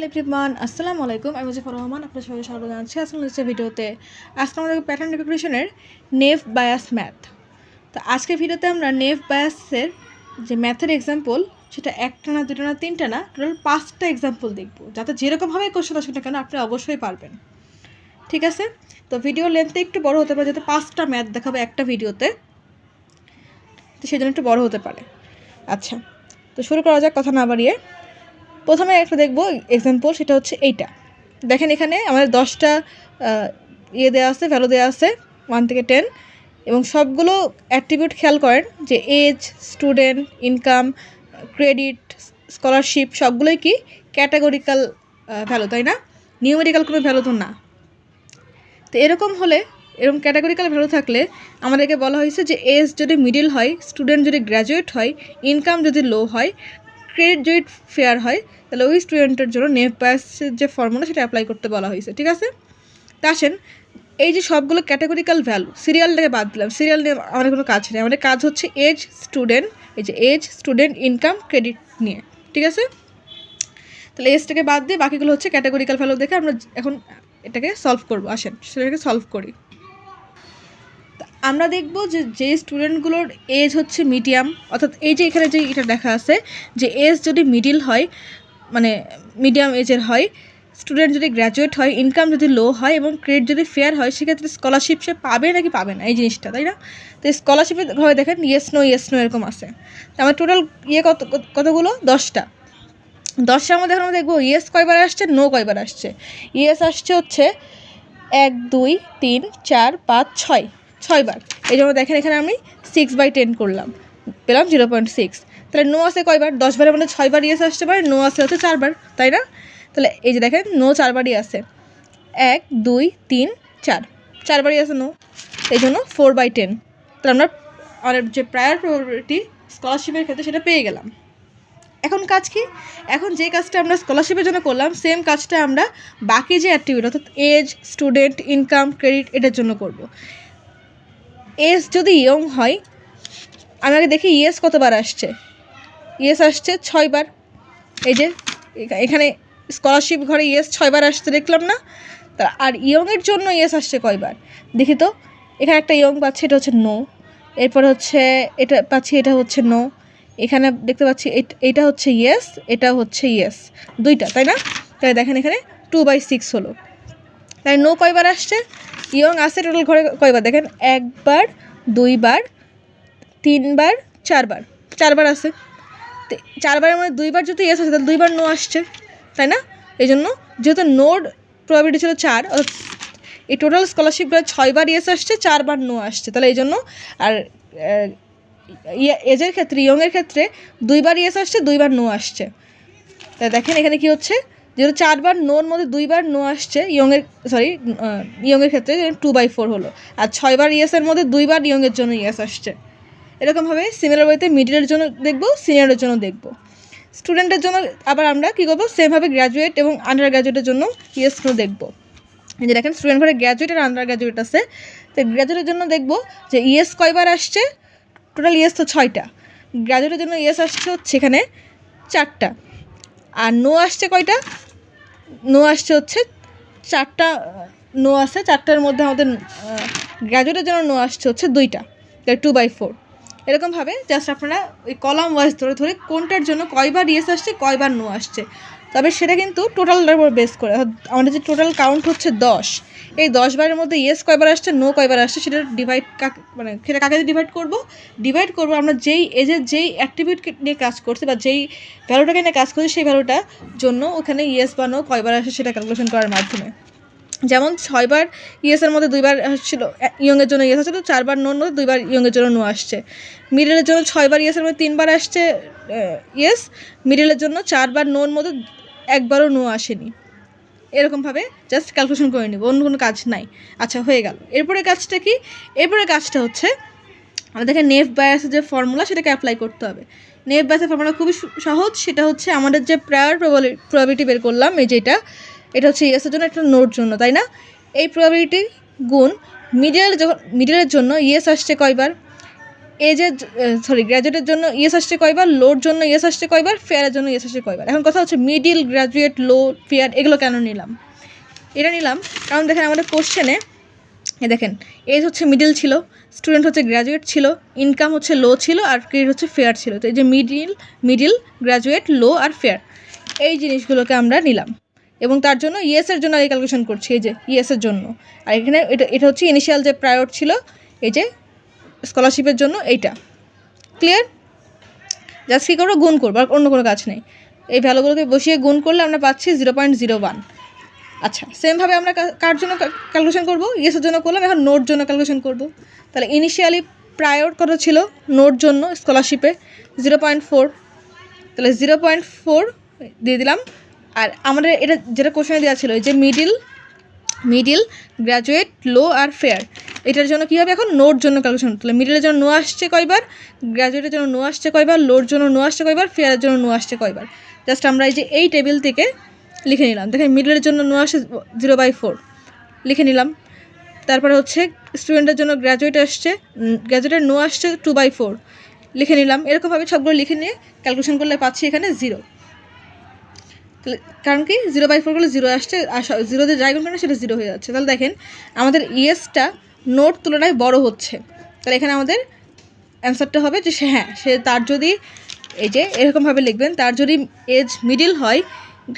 Hello everyone, আসসালামু আলাইকুম। আমি মুজিবুর রহমান, আপনার সবাই স্বাগত জানাচ্ছি আজকে হচ্ছে ভিডিওতে। আজকে আমাদের প্যাটার্ন রিকগনিশনের নেভ বায়াস ম্যাথ। তো আজকের ভিডিওতে আমরা নেভ বায়াসের যে ম্যাথের এক্সাম্পল, সেটা একটা না, দুটো না, তিনটা না, টোটাল 5টা এক্সাম্পল দেখব, যাতে যেরকমভাবে কোশ্চেন আসুক না কেন আপনি অবশ্যই পারবেন। ঠিক আছে? তো ভিডিও লেন্থে একটু বড় হতে পারে, যাতে 5টা ম্যাথ দেখাবে একটা ভিডিওতে, তো সেই জন্য একটু বড় হতে পারে। আচ্ছা, তো শুরু করা যাক কথা না বাড়িয়ে। প্রথমে একটা দেখব এক্সাম্পল, সেটা হচ্ছে এইটা। দেখেন এখানে আমাদের 10টা দেওয়া আছে, ভ্যালু দেওয়া আছে 1 থেকে 10, এবং সবগুলো অ্যাট্রিবিউট খেয়াল করেন যে age, student, income, credit, scholarship সবগুলোই কি ক্যাটাগরিক্যাল ভ্যালু, তাই না? নিউমেরিক্যাল কোনো ভ্যালু তো না। তো এরকম হলে, এরকম ক্যাটাগরিক্যাল ভ্যালু থাকলে আমাদেরকে বলা হয়েছে যে এজ যদি মিডিল হয়, স্টুডেন্ট যদি গ্র্যাজুয়েট হয়, ইনকাম যদি লো হয়, ক্রেডিট যদি ফেয়ার হয়, তাহলে ওই স্টুডেন্টের জন্য নেভ বায়াসের যে ফর্মুলা সেটা অ্যাপ্লাই করতে বলা হয়েছে। ঠিক আছে? তা আসেন, এই যে সবগুলো ক্যাটাগরিক্যাল ভ্যালু, সিরিয়ালটাকে বাদ দিলাম, সিরিয়াল নিয়ে আমাদের কোনো কাজ নেই, আমাদের কাজ হচ্ছে এজ, স্টুডেন্ট, এই যে এজ, স্টুডেন্ট, ইনকাম, ক্রেডিট নিয়ে। ঠিক আছে? তাহলে এজটাকে বাদ দিয়ে বাকিগুলো হচ্ছে ক্যাটাগরিক্যাল ভ্যালু দেখে আমরা এখন এটাকে সলভ করবো। আসেন সেটাকে সলভ করি। আমরা দেখব যে যে স্টুডেন্টগুলোর এজ হচ্ছে মিডিয়াম, অর্থাৎ এই যে এখানে যে এটা দেখা আছে যে এজ যদি মিডিল হয়, মানে মিডিয়াম এজের হয়, স্টুডেন্ট যদি গ্র্যাজুয়েট হয়, ইনকাম যদি লো হয় এবং ক্রেডিট যদি ফেয়ার হয়, সেক্ষেত্রে স্কলারশিপ সে পাবে নাকি পাবে না, এই জিনিসটা, তাই না? তো স্কলারশিপের ঘরে দেখেন ইয়েস নো এরকম আছে। তো আমার টোটাল কতগুলো? 10টা। 10টার মধ্যে এখন আমরা দেখবো ইয়েস কয়বার আসছে, নো কয়বার আসছে। ইয়েস আসছে হচ্ছে 1 2 3 4 5 6বার। এই জন্য দেখেন এখানে আমি 6/10 করলাম, পেলাম 0.6। তাহলে নো আসে কয়বার? 10বারের মধ্যে 6বার ইয়েস আসতে পারে, নো আসে হচ্ছে 4বার, তাই না? তাহলে এই যে দেখেন নো 4বারই আছে, 1 2 3 4, 4বারই আছে নো, এই জন্য 4/10। তাহলে আমরা আমাদের যে প্রায়র প্রবাবিলিটি স্কলারশিপের ক্ষেত্রে সেটা পেয়ে গেলাম। এখন কাজ কি? এখন যে কাজটা আমরা স্কলারশিপের জন্য করলাম, সেম কাজটা আমরা বাকি যে অ্যাট্রিবিউট, অর্থাৎ এজ, স্টুডেন্ট, ইনকাম, ক্রেডিট, এটার জন্য করব। এজ যদি ইয়ং হয়, আমাকে দেখি ইয়েস কতবার আসছে। ইয়েস আসছে 6বার। এই যে এখানে স্কলারশিপ ঘরে ইয়েস 6বার আসতে দেখলাম না? তা আর ইয়ংয়ের জন্য ইয়েস আসছে কয়বার দেখি তো। এখানে একটা ইয়ং পাচ্ছি, এটা হচ্ছে নো, এরপর হচ্ছে এটা পাচ্ছি, এটা হচ্ছে নো, এখানে দেখতে পাচ্ছি এটা হচ্ছে ইয়েস, এটা হচ্ছে ইয়েস, 2টা, তাই না? তাহলে দেখেন এখানে 2/6 হলো। তাই নো কয়বার আসছে? ইয়ং আসছে টোটাল ঘরে কয়বার দেখেন, 1বার, 2বার, 3বার, 4বার, 4বার আছে। 4বারের মধ্যে 2বার যদি ইয়েস আসে, তাহলে 2বার নো আসছে, তাই না? এই জন্য যেহেতু নোর প্রবাবিলিটি ছিল 4, এই টোটাল স্কলারশিপগুলো 6বার ইয়েস আসছে, 4বার নো আসছে, তাহলে এই জন্য। আর এজের ক্ষেত্রে, ইয়ংয়ের ক্ষেত্রে 2বার ইয়েস আসছে, 2বার নো আসছে। তাই দেখেন এখানে কি হচ্ছে, যেহেতু 4বার নোর মধ্যে 2বার নো আসছে ইয়ংয়ের ক্ষেত্রে 2/4 হলো, আর 6বার ইয়েসের মধ্যে 2বার ইয়ংয়ের জন্য ইয়েস আসছে। এরকমভাবে সিমিলার ওয়েতে মিডিলের জন্য দেখব, সিনিয়রের জন্য দেখব। স্টুডেন্টের জন্য আবার আমরা কী করবো, সেমভাবে গ্র্যাজুয়েট এবং আন্ডার গ্র্যাজুয়েটের জন্য ইয়েস নো দেখব। এই যে দেখেন স্টুডেন্ট ঘরে গ্র্যাজুয়েট আর আন্ডার গ্র্যাজুয়েট আছে। তো গ্র্যাজুয়েটের জন্য দেখব যে ইয়েস কয়বার আসছে, টোটাল ইয়েস তো 6টা, গ্র্যাজুয়েটের জন্য ইয়েস আসছে হচ্ছে এখানে 4টা, আর নো আসছে কয়টা? নো আসছে হচ্ছে 4টা, নো আসছে 4টার মধ্যে আমাদের গ্র্যাজুয়েটের জন্য নো আসছে হচ্ছে 2টা, 2/4। এরকমভাবে জাস্ট আপনারা ওই কলাম ওয়াইজ ধরে ধরে কোনটার জন্য কয়বার ইয়েস আসছে, কয়বার নো আসছে, তবে সেটা কিন্তু টোটালটার উপর বেস করে। আমাদের যে টোটাল কাউন্ট হচ্ছে 10, এই 10বারের মধ্যে ইয়েস কয়বার আসছে, নো কয়বার আসছে, সেটা ডিভাইড সেটা কাকে ডিভাইড করবো আমরা যেই এজের যেই অ্যাট্রিবিউট নিয়ে কাজ করছে, বা যেই ভ্যালুটাকে নিয়ে কাজ করছে, সেই ভ্যালুটার জন্য ওখানে ইয়েস বা নো কয়বার আসে সেটা ক্যালকুলেশন করার মাধ্যমে। যেমন 6বার ইয়েসের মধ্যে 2বার আসছিল, ইয়ংয়ের জন্য ইয়েস আসছিল, 4বার নোর মধ্যে 2বার ইয়ংয়ের জন্য নো আসছে। মিডলের জন্য 6বার ইয়েসের মধ্যে 3বার আসছে ইয়েস, মিডলের জন্য 4বার নোর মধ্যে 1বারও নো আসেনি। এরকমভাবে জাস্ট ক্যালকুলেশন করে নেব, অন্য কোনো কাজ নাই। আচ্ছা, হয়ে গেল। এরপরে কাজটা কি? এরপরে কাজটা হচ্ছে আমাদেরকে নেভ বায়াসের যে ফর্মুলা সেটাকে অ্যাপ্লাই করতে হবে। নেভ বায়াসের ফর্মুলা খুবই সহজ, সেটা হচ্ছে আমাদের যে প্রায়র প্রবাবিলিটি বের করলাম, এই যেটা, এটা হচ্ছে ইয়েসের জন্য, একটা নোর জন্য, তাই না? এই প্রবাবিলিটি গুণ মিডলের জন্য ইয়েস আসছে কয়বার, গ্র্যাজুয়েটের জন্য ইয়েস আসছে কয়বার, লোর জন্য ইয়েস আসছে কয়বার, ফেয়ারের জন্য ইয়েস আসছে কয়বার। এখন কথা হচ্ছে মিডিল, গ্র্যাজুয়েট, লো, ফেয়ার এগুলো কেন নিলাম? এটা নিলাম কারণ দেখেন আমাদের কোশ্চেনে দেখেন এজ হচ্ছে মিডিল ছিল, স্টুডেন্ট হচ্ছে গ্র্যাজুয়েট ছিল, ইনকাম হচ্ছে লো ছিল, আর ক্রেডিট হচ্ছে ফেয়ার ছিল। তো এই যে মিডিল, গ্র্যাজুয়েট, লো আর ফেয়ার এই জিনিসগুলোকে আমরা নিলাম এবং তার জন্য ইয়েসের জন্য এই ক্যালকুলেশন করছি, এই যে ইয়েসের জন্য। আর এখানে এটা হচ্ছে ইনিশিয়াল যে প্রায়র ছিল এই যে স্কলারশিপের জন্য এইটা। ক্লিয়ার? জাস্ট কী করবো, গুণ করবো, আর অন্য কোনো কাজ নেই। এই ভ্যালুগুলোকে বসিয়ে গুণ করলে আমরা পাচ্ছি 0.01। আচ্ছা, সেমভাবে আমরা কার জন্য ক্যালকুলেশন করবো? ইয়েসের জন্য করলাম, এখন নোট জন্য ক্যালকুলেশন করবো। তাহলে ইনিশিয়ালি প্রায়র কত ছিল নোট জন্য স্কলারশিপে? 0.4। তাহলে 0.4 দিয়ে দিলাম। আর আমাদের এটা যেটা কোশ্চেনে দেওয়া ছিল যে মিডিল, গ্র্যাজুয়েট, লো আর ফেয়ার, এটার জন্য কী হবে এখন? নোট জন্য ক্যালকুলেশন। তাহলে মিডিলের জন্য নো আসছে কয়বার, গ্র্যাজুয়েটের জন্য নো আসছে কয়বার, লোর জন্য নো আসছে কয়বার, ফেয়ারের জন্য নো আসছে কয়বার। জাস্ট আমরা এই টেবিল থেকে লিখে নিলাম। দেখেন মিডলের জন্য নো আসে 0/4 লিখে নিলাম। তারপরে হচ্ছে স্টুডেন্টের জন্য গ্র্যাজুয়েটের নো আসছে 2/4 লিখে নিলাম। এরকমভাবে সবগুলো লিখে নিয়ে ক্যালকুলেশন করলে পাচ্ছি এখানে 0। তাহলে কারণ কি 0/4 করলে 0 আসছে, আর 0 দিয়ে যাই গুণ করে সেটা 0 হয়ে যাচ্ছে। তাহলে দেখেন আমাদের ইয়েসটা নোট তুলনায় বড় হচ্ছে। তাহলে এখানে আমাদের অ্যান্সারটা হবে যে সে তার যদি এই যে এরকমভাবে লিখবেন, তার যদি এজ মিডিল হয়,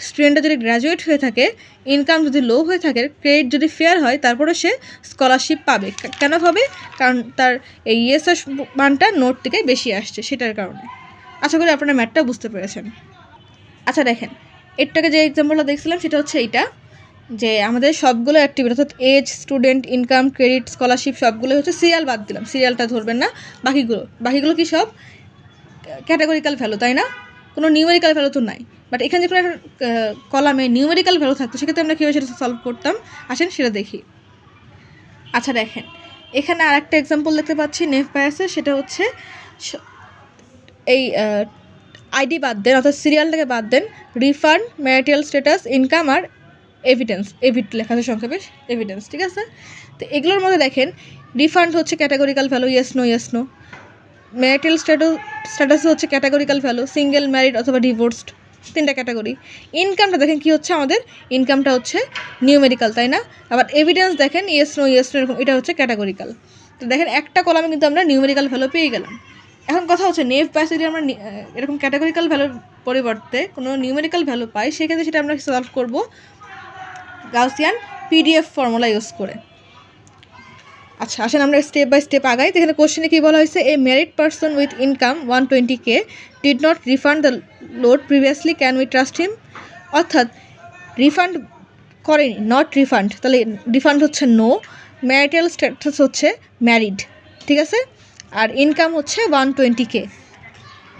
স্টুডেন্টটা যদি গ্র্যাজুয়েট হয়ে থাকে, ইনকাম যদি লো হয়ে থাকে, ক্রেডিট যদি ফেয়ার হয়, তারপরে সে স্কলারশিপ পাবে। কেন পাবে? কারণ তার এই ইয়েসের মানটা নোট থেকে বেশি আসছে, সেটার কারণে। আশা করি আপনারা ম্যাথটা বুঝতে পেরেছেন। আচ্ছা দেখেন, এরটাকে যে এক্সাম্পলটা দেখছিলাম সেটা হচ্ছে এইটা, যে আমাদের সবগুলো অ্যাক্টিভিটি অর্থাৎ age, student, income, credit, scholarship সবগুলো হচ্ছে সিরিয়াল বাদ দিলাম, সিরিয়ালটা ধরবেন না। বাকিগুলো কি সব ক্যাটাগরিক্যাল ভ্যালু, তাই না? কোনো নিউমেরিক্যাল ভ্যালু তো নাই। বাট এখানে যে কোনো একটা কলামে নিউমেরিক্যাল ভ্যালু থাকতো, সেক্ষেত্রে আমরা কীভাবে সেটা সলভ করতাম, আসেন সেটা দেখি। আচ্ছা দেখেন, এখানে আর একটা এক্সাম্পল দেখতে পাচ্ছি নেফ বায়াসের, সেটা হচ্ছে এই আইডি বাদ দেন, অর্থাৎ সিরিয়ালটাকে বাদ দেন, রিফান্ড, ম্যারিটাল স্ট্যাটাস, ইনকাম আর এভিট লেখা আছে সংক্ষেপে এভিডেন্স, ঠিক আছে? তো এগুলোর মধ্যে দেখেন রিফান্ড হচ্ছে categorical value, yes no. Marital status হচ্ছে ক্যাটাগরিক্যাল ভ্যালু, সিঙ্গেল, ম্যারিড অথবা ডিভোর্সড, 3টা ক্যাটাগরি। ইনকামটা দেখেন কি হচ্ছে আমাদের, ইনকামটা হচ্ছে নিউমেরিক্যাল, তাই না? আবার এভিডেন্স দেখেন ইয়েস নো এরকম, এটা হচ্ছে ক্যাটাগরিক্যাল। তো দেখেন একটা কলামে কিন্তু আমরা নিউমেরিক্যাল ভ্যালু পেয়ে গেলাম। এখন কথা হচ্ছে নেভ বায়াসে যদি আমরা এরকম ক্যাটাগরিক্যাল ভ্যালুর পরিবর্তে কোনো নিউমেরিক্যাল ভ্যালু পাই, সেক্ষেত্রে সেটা আমরা সলভ করব গাউসিয়ান পিডিএফ ফর্মুলা ইউজ করে। আচ্ছা আসেন আমরা স্টেপ বাই স্টেপ আগাই। এখানে কোশ্চেনে কী বলা হয়েছে, এ married person with income 120K did not refund the load previously, can we trust him? অর্থাৎ রিফান্ড করেনি, নট রিফান্ড, তাহলে রিফান্ড হচ্ছে নো, ম্যারিটাল স্ট্যাটাস হচ্ছে ম্যারিড, ঠিক আছে? আর ইনকাম হচ্ছে 120K।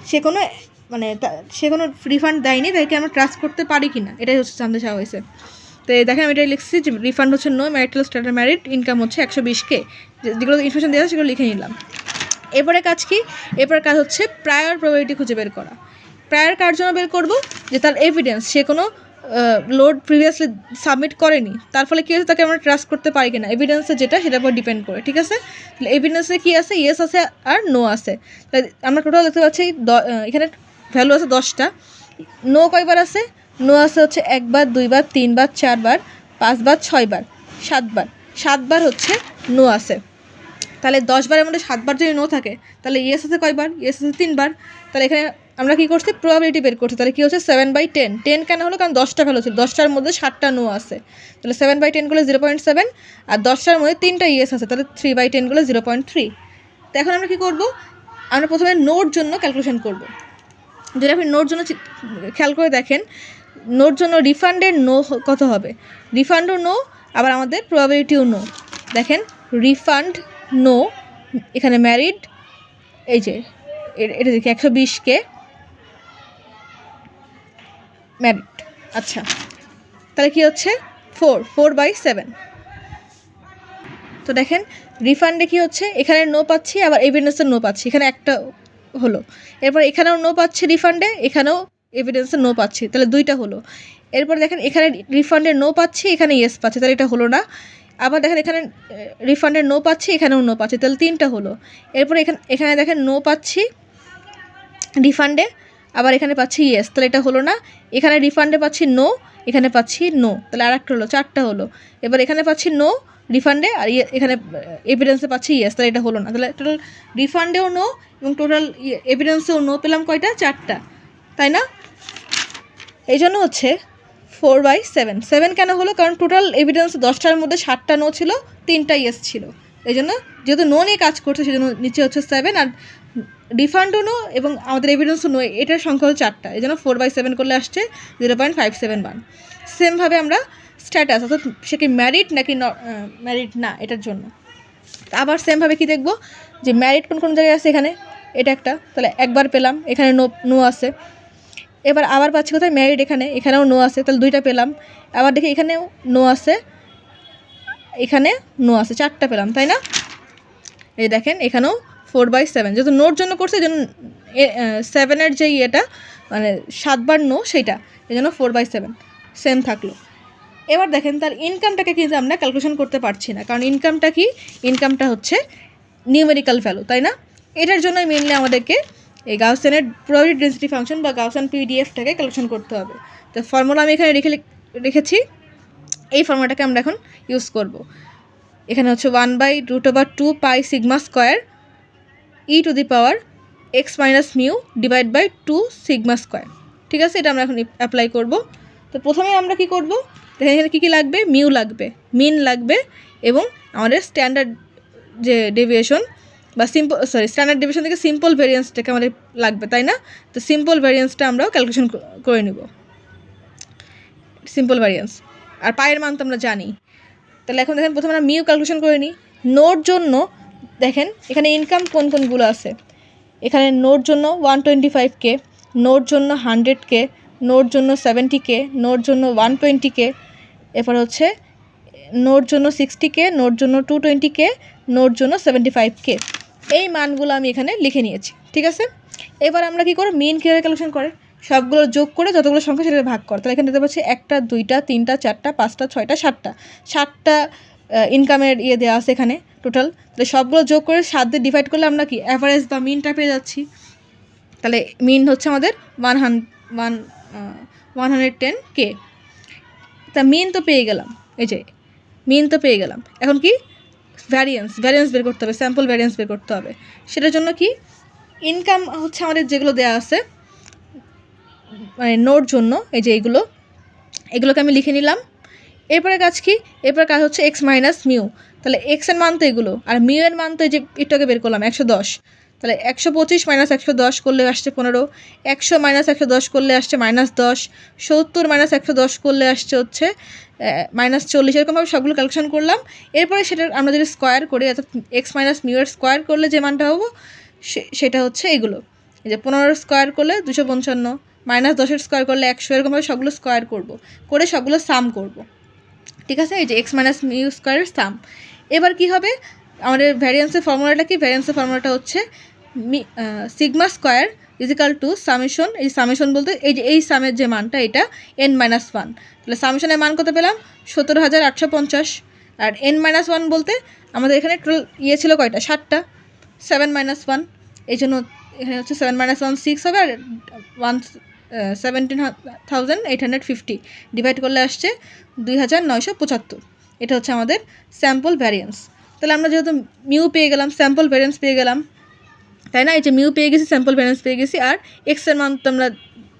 সে কোনো রিফান্ড দেয়নি, তাইকে আমরা ট্রাস্ট করতে পারি কি না, এটাই হচ্ছে জানতে চাওয়া হয়েছে। তো দেখেন আমি এটাই লিখছি যে রিফান্ড হচ্ছে no, marital status married, income হচ্ছে 120K, যেগুলো ইনফরমেশন দেওয়া সেগুলো লিখে নিলাম। এরপরে কাজ কি? এরপরে কাজ হচ্ছে প্রায়র প্রবাবিলিটি খুঁজে বের করা। প্রায়র কার জন্য বের করব? যে তার এভিডেন্স, সে কোনো লোড প্রিভিয়াসলি সাবমিট করেনি, তার ফলে কী হচ্ছে, তাকে আমরা ট্রাস্ট করতে পারি কিনা, এভিডেন্সে যেটা সেটার উপর ডিপেন্ড করে, ঠিক আছে? তাহলে এভিডেন্সে কী আছে, ইয়েস আছে আর নো আছে। তাহলে আমরা টোটাল দেখতে পাচ্ছি এখানে ভ্যালু আছে 10টা। নো কয়বার আছে? নো আছে হচ্ছে 1 বার, 2 বার, 3 বার, 4 বার, 5 বার, 6 বার, 7 বার। 7 বার হচ্ছে নো আছে। তাহলে 10 বারের মধ্যে 7 বার যদি নো থাকে, তাহলে ইয়েস আছে কয়বার? ইয়েস আছে 3 বার। তাহলে এখানে আমরা কী করছি, প্রবাবিলিটি বের করছি। তাহলে কী হচ্ছে 7/10। 10 কেন হলো? কারণ 10টা ভ্যালু ছিল, 10টার মধ্যে 7টা নো আছে। তাহলে 7/10 গুলো 0.7, আর 10টার মধ্যে 3টা ইয়েস আছে, তাহলে 3/10 গুলো 0.3। তো এখন আমরা কী করব, আমরা প্রথমে নোর জন্য ক্যালকুলেশন করব। যদি আপনি নোর জন্য খেয়াল করে দেখেন, নোর জন্য রিফান্ডের নো কত হবে? রিফান্ডও নো, আবার আমাদের প্রবাবিলিটিও নো। দেখেন রিফান্ড নো, এখানে ম্যারিড, এই যে এটা দেখি 120K ম্যারিড। আচ্ছা তাহলে কি হচ্ছে 4/7। তো দেখেন রিফান্ডে কী হচ্ছে, এখানে নো পাচ্ছি, আবার এভিডেন্সের নো পাচ্ছি, এখানে একটা হলো। এরপর এখানেও নো পাচ্ছি রিফান্ডে, এখানেও এভিডেন্সের নো পাচ্ছি, তাহলে 2টা হলো। এরপর দেখেন এখানে রিফান্ডে নো পাচ্ছি, এখানে ইয়েস পাচ্ছি, তাহলে এটা হলো না। আবার দেখেন এখানে রিফান্ডের নো পাচ্ছি, এখানেও নো পাচ্ছি, তাহলে 3টা হলো। এরপরে এখানে দেখেন নো পাচ্ছি রিফান্ডে, আবার এখানে পাচ্ছি ইয়েস, তাহলে এটা হলো না। এখানে রিফান্ডে পাচ্ছি নো, এখানে পাচ্ছি নো, তাহলে আরেকটা হলো, 4টা হলো। এবার এখানে পাচ্ছি নো রিফান্ডে, আর এখানে এভিডেন্সে পাচ্ছি ইয়েস, তাহলে এটা হলো না। তাহলে টোটাল রিফান্ডেও নো এবং টোটাল এভিডেন্সেও নো পেলাম কয়টা? 4টা, তাই না? এই জন্য হচ্ছে 4/7। 7 কেন হলো? কারণ টোটাল এভিডেন্স 10টার মধ্যে 7টা নো ছিল, 3টা ইয়েস ছিল। এই জন্য যেহেতু নো নিয়ে কাজ করছে সেজন্য নিচে হচ্ছে 7, আর রিফান্ডও নো এবং আমাদের এভিডেন্সও নো, এটার সংখ্যা হলো 4টা। এই জন্য 4/7 করলে আসছে 0.571। সেমভাবে আমরা স্ট্যাটাস, অর্থাৎ সে কি ম্যারিড নাকি ম্যারিড না, এটার জন্য আবার সেমভাবে কি দেখব যে ম্যারিড কোন কোন জায়গায় আছে। এখানে এটা একটা, তাহলে একবার পেলাম, এখানে নো আছে। এবার আবার পাচ্ছি কোথায়? ম্যারিড, এখানেও নো আছে, তাহলে 2টা পেলাম। আবার দেখি এখানেও নো আছে, এখানে নো আছে, 4টা পেলাম, তাই না? এই দেখেন এখানেও 4/7, যেহেতু নোর জন্য করছে এই জন্য 7-এর যে ইয়েটা মানে 7বার নো সেইটা, এই জন্য 4/7 সেম থাকলো। এবার দেখেন তার ইনকামটাকে কিন্তু আমরা ক্যালকুলেশন করতে পারছি না, কারণ ইনকামটা কি? ইনকামটা হচ্ছে নিউমেরিক্যাল ভ্যালু, তাই না? এটার জন্যই মেনলি আমাদেরকে এই গাউসিয়ানের প্রবাবিলিটি ডেন্সিটি ফাংশন বা গাউসিয়ান পিডিএফটাকে ক্যালকুলেশন করতে হবে। তো ফর্মুলা আমি এখানে রেখেছি, এই ফর্মুলাটাকে আমরা এখন ইউজ করব। এখানে হচ্ছে 1/√2 pi sigma square e to the power x minus mu divide by 2 sigma square. ঠিক আছে, এটা আমরা এখন অ্যাপ্লাই করব। তো প্রথমে আমরা কি করব? দেখেন এখানে কী কী লাগবে? মিউ লাগবে, মিন লাগবে, এবং আমাদের স্ট্যান্ডার্ড যে ডেভিয়েশন বা স্ট্যান্ডার্ড ডেভিয়েশন থেকে সিম্পল ভেরিয়েন্সটাকে আমাদের লাগবে, তাই না? তো সিম্পল ভেরিয়েন্সটা আমরাও ক্যালকুলেশন করে নেব, সিম্পল ভেরিয়েন্স। আর পায়ের মান তো আমরা জানি। তাহলে এখন দেখেন প্রথমে আমরা মিউ ক্যালকুলেশন করে নিই। নোর জন্য দেখেন এখানে ইনকাম কোন কোনগুলো আছে। এখানে নোর জন্য 125K, নোর জন্য 100K, নোর জন্য 70K, নোর জন্য 120K, এরপর হচ্ছে নোর জন্য 60K, নোর জন্য 220K, নোর জন্য 75K। এই মানগুলো আমি এখানে লিখে নিয়েছি, ঠিক আছে? এবার আমরা কী করব? মিন কীভাবে ক্যালকুলেশন করে? সবগুলো যোগ করে যতগুলো সংখ্যা সেটা ভাগ কর। তাহলে এখানে দেখতে পাচ্ছি 1টা 2টা 3টা 4টা 5টা 6টা 7টা ইনকামের দেওয়া আছে এখানে টোটাল। তাহলে সবগুলো যোগ করে 7 দিয়ে ডিভাইড করলে আমরা কি অ্যাভারেজ বা মিনটা পেয়ে যাচ্ছি। তাহলে মিন হচ্ছে আমাদের 110K। তা মিন তো পেয়ে গেলাম, এই যে মিন তো পেয়ে গেলাম। এখন কি ভ্যারিয়েন্স বের করতে হবে, স্যাম্পল ভ্যারিয়েন্স বের করতে হবে। সেটার জন্য কি ইনকাম হচ্ছে আমাদের যেগুলো দেওয়া আছে মানে নোর জন্য, এই যে এগুলোকে আমি লিখে নিলাম। এরপরে কাজ কি? এরপরে কাজ হচ্ছে এক্স মাইনাস মিউ। তাহলে এক্সের মান তো এগুলো, আর মিউ এর মান তো এই যে এটাকে বের করলাম 110। তাহলে 125 মাইনাস 110 করলে আসছে 15, 100 মাইনাস 110 করলে আসছে -10, 70 মাইনাস 110 করলে আসছে হচ্ছে -40। এরকমভাবে সবগুলো ক্যালকুলেশন করলাম। এরপরে সেটা আমরা যদি স্কোয়ার করি, অর্থাৎ এক্স মাইনাস মিউ এর স্কোয়ার করলে যে মানটা হবো সেটা হচ্ছে এগুলো। এই যে 15 স্কোয়ার করলে 255, -10 স্কোয়ার করলে 100, এরকমভাবে সবগুলো স্কোয়ার করে সবগুলো সাম করব। ঠিক আছে, এই যে এক্স মাইনাস মিউ স্কোয়ারের সাম। এবার কি হবে? আমাদের ভ্যারিয়েন্সের ফর্মুলাটা কি? ভ্যারিয়েন্সের ফর্মুলাটা হচ্ছে sigma square equal to summation. এই সামেশন বলতে এই সামের যে মানটা এটা n-1। তাহলে সামেশনের মান কত পেলাম? 17,850। আর n-1 বলতে আমাদের এখানে টোটাল ছিল কয়টা? 7টা, 7-1। এই জন্য এখানে হচ্ছে 7-1 6 হবে, আর 17,850 ডিভাইড করলে আসছে 2,975। এটা হচ্ছে আমাদের স্যাম্পল ভ্যারিয়েন্স। তাহলে আমরা যেহেতু মিউ পেয়ে গেলাম, স্যাম্পল ভ্যারিয়েন্স পেয়ে গেলাম, তাই না? এই যে মিউ পেয়ে গেছি, স্যাম্পল ভ্যারিয়েন্স পেয়ে গেছি, আর এক্সের মান তো আমরা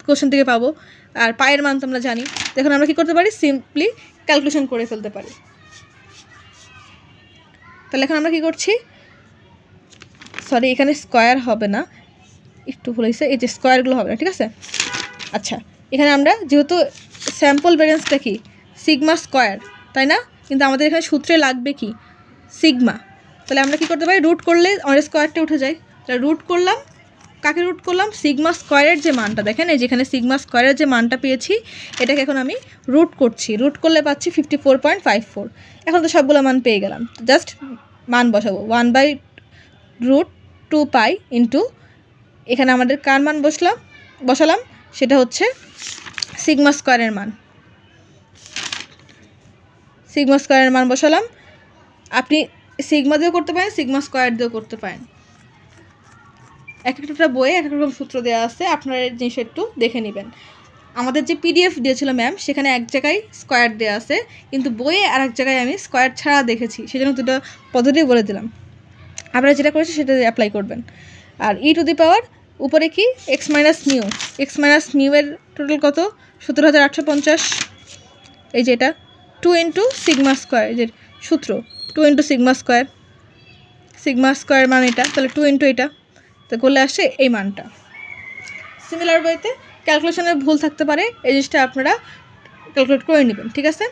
কোশ্চেন থেকে পাবো, আর পায়ের মান তো আমরা জানি। এখন আমরা কী করতে পারি? সিম্পলি ক্যালকুলেশন করে ফেলতে পারি। তাহলে এখন আমরা কী করছি? সরি, এখানে স্কোয়ার হবে না, একটু ভুল হয়েছে, এই যে স্কোয়ারগুলো হবে না, ঠিক আছে? আচ্ছা, এখানে আমরা যেহেতু স্যাম্পল ভ্যারিয়েন্সটা কি সিগমা স্কোয়ার, তাই না? কিন্তু আমাদের এখানে সূত্রে লাগবে কি সিগমা। তাহলে আমরা কী করতে পারি? রুট করলে আমাদের স্কোয়ারটা উঠে যায়। তাহলে রুট করলাম, কাকে রুট করলাম? সিগমা স্কোয়ারের যে মানটা দেখেন, এই যেখানে সিগমা স্কোয়ারের যে মানটা পেয়েছি এটাকে এখন আমি রুট করছি। রুট করলে পাচ্ছি 54.54। এখন তো সবগুলো মান পেয়ে গেলাম, জাস্ট মান বসাবো। 1/√2 পাই ইন্টু এখানে আমাদের কার মান বসালাম সেটা হচ্ছে সিগমা স্কোয়ারের মান। সিগমা স্কোয়ারের মান বসালাম, আপনি সিগমা দিয়েও করতে পারেন, সিগমা স্কোয়ার দিয়েও করতে পারেন। এক একটা বইয়ে এক এক রকম সূত্র দেওয়া আছে, আপনারা এই জিনিস একটু দেখে নেবেন। আমাদের যে পিডিএফ দিয়েছিল ম্যাম সেখানে এক জায়গায় স্কোয়ার দেওয়া আছে, কিন্তু বইয়ে আর এক জায়গায় আমি স্কোয়ার ছাড়া দেখেছি, সেজন্য দুটো পদ্ধতি বলে দিলাম। আপনারা যেটা করেছে সেটা অ্যাপ্লাই করবেন। আর ই টু দি পাওয়ার উপরে কি x minus mu, x minus মিউয়ের টোটাল কত 17,850। এই যে এটা 2 ইন্টু সিগমা স্কোয়ার, এই যে সূত্র 2 into sigma square, sigma square মান এটা, তাহলে 2 ইন্টু এটা, তো করলে আসে এই মানটা। সিমিলার ওয়েতে ক্যালকুলেশনের ভুল থাকতে পারে, এই জিনিসটা আপনারা ক্যালকুলেট করে নেবেন, ঠিক আছে।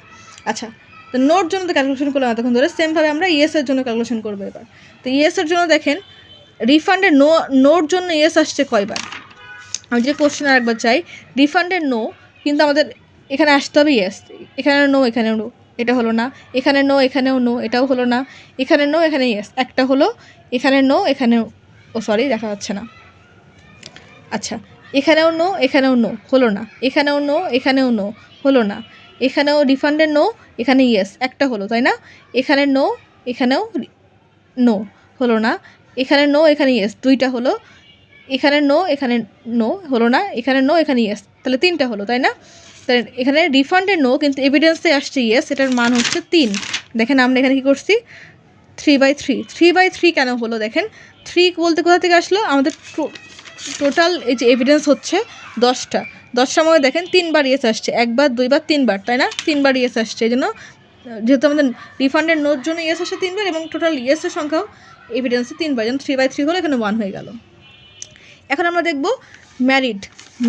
আচ্ছা, তো নোট জন্য তো ক্যালকুলেশন করলাম এতক্ষণ ধরে, সেমভাবে আমরা ইএসের জন্য ক্যালকুলেশন করবো এবার। তো ইএসের জন্য দেখেন রিফান্ডের নোর জন্য ইএস আসছে কয়বার। আমি যে কোশ্চেন আরেকবার চাই, রিফান্ডের নো, কিন্তু আমাদের এখানে আসতে হবে ইয়েস, এখানে নো, এখানেও নো, এটা হলো না, এখানে নো, এখানেও নো, এটাও হলো না, এখানে নো, এখানে ইয়েস, একটা হলো, এখানে নো, এখানেও, ও সরি দেখা যাচ্ছে না, আচ্ছা এখানেও নো, এখানেও নো, হলো না, এখানেও নো, এখানেও নো, হলো না, এখানেও রিফান্ডের নো, এখানে ইয়েস, একটা হলো, তাই না, এখানে নো, এখানেও নো, হলো না, এখানে নো, এখানে ইয়েস, দুইটা হলো, এখানে নো, এখানে নো, হলো না, এখানে নো, এখানে ইয়েস, তাহলে তিনটা হলো, তাই না। তাই এখানে রিফান্ডের নো, কিন্তু এভিডেন্সে আসছে ইয়েস, এটার মান হচ্ছে 3। দেখেন আমরা এখানে কী করছি 3/3, 3/3 কেন হলো দেখেন, 3 বলতে কোথা থেকে আসলো, আমাদের টোটাল এই যে এভিডেন্স হচ্ছে 10টা, 10টার মধ্যে দেখেন 3বার ইয়েস আসছে, একবার, দুইবার, 3বার, তাই না, 3বার ইয়েস আসছে, এই জন্য যেহেতু আমাদের রিফান্ডের নোর জন্য ইয়েস আসছে 3বার এবং টোটাল ইয়েসের সংখ্যাও এভিডেন্সে 3বার, যেন 3/3 হলো, এখানে 1 হয়ে গেল। এখন আমরা দেখব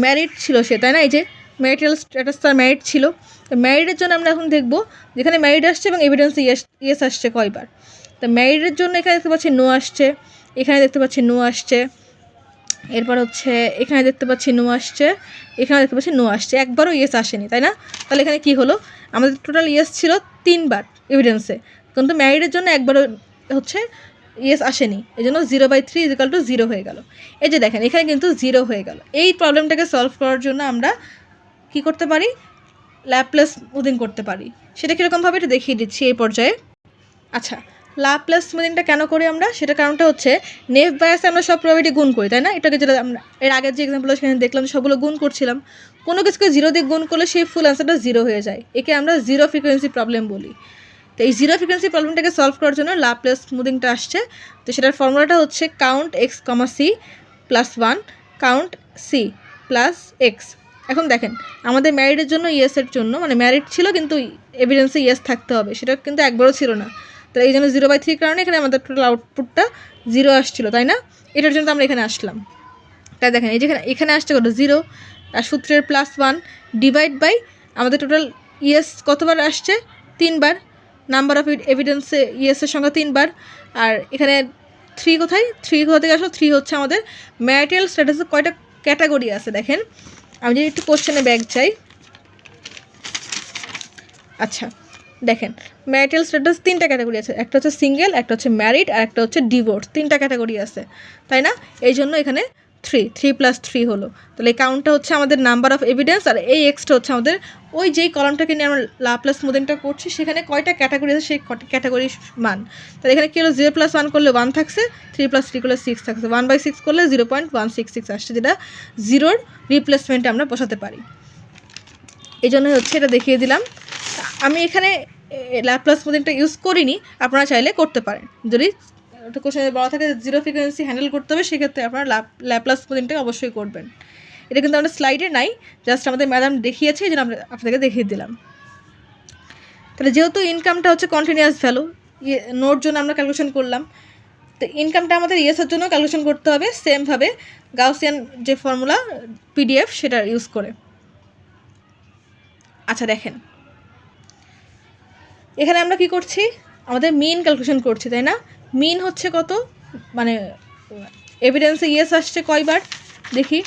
ম্যারিড ছিল সে, তাই না, এই যে ম্যারিটাল স্ট্যাটাস তার ম্যারিড ছিল, তো ম্যারিডের জন্য আমরা এখন দেখব যেখানে ম্যারিড আসছে এবং এভিডেন্সে ইয়েস আসছে কয়বার। তো ম্যারিডের জন্য এখানে দেখতে পাচ্ছি নো আসছে, এখানে দেখতে পাচ্ছি নো আসছে, এরপর হচ্ছে এখানে দেখতে পাচ্ছি নো আসছে, এখানে দেখতে পাচ্ছি নো আসছে, একবারও ইয়েস আসেনি, তাই না। তাহলে এখানে কি হলো, আমাদের টোটাল ইয়েস ছিল 3বার এভিডেন্সে, কিন্তু ম্যারিডের জন্য একবারও হচ্ছে ইয়েস আসেনি, এই জন্য 0/3 = 0 হয়ে গেল। এই যে দেখেন এখানে কিন্তু 0 হয়ে গেল। এই প্রবলেমটাকে সলভ করার জন্য আমরা কি করতে পারি, ল্যাপ্লেস স্মুদিং করতে পারি। সেটা কীরকমভাবে এটা দেখিয়ে দিচ্ছি এই পর্যায়ে। আচ্ছা, ল্যাপ্লেস স্মুদিংটা কেন করি আমরা, সেটা কারণটা হচ্ছে নেভ বায়াসে আমরা সব প্রবাবিলিটি গুণ করি, তাই না। এটাকে যেটা আমরা এর আগের যে এক্সাম্পল সেখানে দেখলাম সবগুলো গুণ করছিলাম, কোনো কিছুকে 0 দিয়ে গুণ করলে সেই ফুল অ্যান্সারটা 0 হয়ে যায়, একে আমরা জিরো ফ্রিকোয়েন্সি প্রবলেম বলি। তো এই জিরো ফ্রিকোয়েন্সি প্রবলেমটাকে সলভ করার জন্য ল্যাপ্লেস স্মুদিংটা আসছে। তো সেটার ফর্মুলাটা হচ্ছে count x comma c plus 1 count c plus x. এখন দেখেন আমাদের ম্যারিডের জন্য ইয়েসের জন্য, মানে ম্যারিড ছিল কিন্তু এভিডেন্সে ইয়েস থাকতে হবে, সেটা কিন্তু একবারও ছিল না, তো এই জন্য 0/3 কারণে এখানে আমাদের টোটাল আউটপুটটা 0 আসছিলো, তাই না। এটার জন্য আমরা এখানে আসলাম, তাই দেখেন এই যেখানে এখানে আসছে কত 0, আর সূত্রের +1 ডিভাইড বাই আমাদের টোটাল ইয়েস কতবার আসছে 3বার, নাম্বার অফ এভিডেন্সে ইয়েসের সংখ্যা 3বার, আর এখানে 3 কোথায়, 3 কোথা থেকে আসলো, 3 হচ্ছে আমাদের ম্যারিটাল স্ট্যাটাসে কয়টা ক্যাটাগরি আছে দেখেন। আমি যদি একটু কোশ্চেনে ব্যাক চাই, আচ্ছা দেখেন ম্যারিটাল স্ট্যাটাস 3টা ক্যাটাগরি আছে, একটা হচ্ছে সিঙ্গেল, একটা হচ্ছে ম্যারিড, আর একটা হচ্ছে ডিভোর্স, 3টা ক্যাটাগরি আছে, তাই না। এই জন্য এখানে 3 + 3 হলো, তাহলে এই কাউন্টটা হচ্ছে আমাদের নাম্বার অফ এভিডেন্স, আর এই এক্সটা হচ্ছে আমাদের ওই যেই কলামটাকে নিয়ে আমরা ল্যাপ্লেস স্মুদিংটা করছি সেখানে কয়টা ক্যাটাগরি আছে সেই ক্যাটাগরির মান। তাহলে এখানে কি হলো 0+1 করলে 1 থাকছে, 3 + 3 করলে 6 থাকছে, 1/6 করলে 0.166 আসছে, যেটা জিরোর রিপ্লেসমেন্টে আমরা বসাতে পারি। এই জন্য হচ্ছে এটা দেখিয়ে দিলাম। আমি এখানে ল্যাপ্লাস স্মুদিংটা ইউজ করিনি, আপনারা চাইলে করতে পারেন, যদি কোশ্চেনে বলা থাকে জিরো ফ্রিকোয়েন্সি হ্যান্ডেল করতে হবে সেক্ষেত্রে আপনারা ল্যাপ্লাস স্মুদিংটা অবশ্যই করবেন। এটা কিন্তু আমাদের স্লাইডে নাই, জাস্ট আমাদের ম্যাডাম দেখিয়েছে, এই জন্য আমরা আপনাদেরকে দেখিয়ে দিলাম। তাহলে যেহেতু ইনকামটা হচ্ছে কন্টিনিউয়াস ভ্যালু, নোর জন্য আমরা ক্যালকুলেশন করলাম, তো ইনকামটা আমাদের ইয়েসের জন্য ক্যালকুলেশন করতে হবে সেমভাবে গাউসিয়ান যে ফর্মুলা পিডিএফ সেটা ইউজ করে। আচ্ছা দেখেন এখানে আমরা কি করছি, আমাদের মিন ক্যালকুলেশন করছি, তাই না। মিন হচ্ছে কত, মানে এভিডেন্সে ইয়েস আসছে কয়বার দেখি,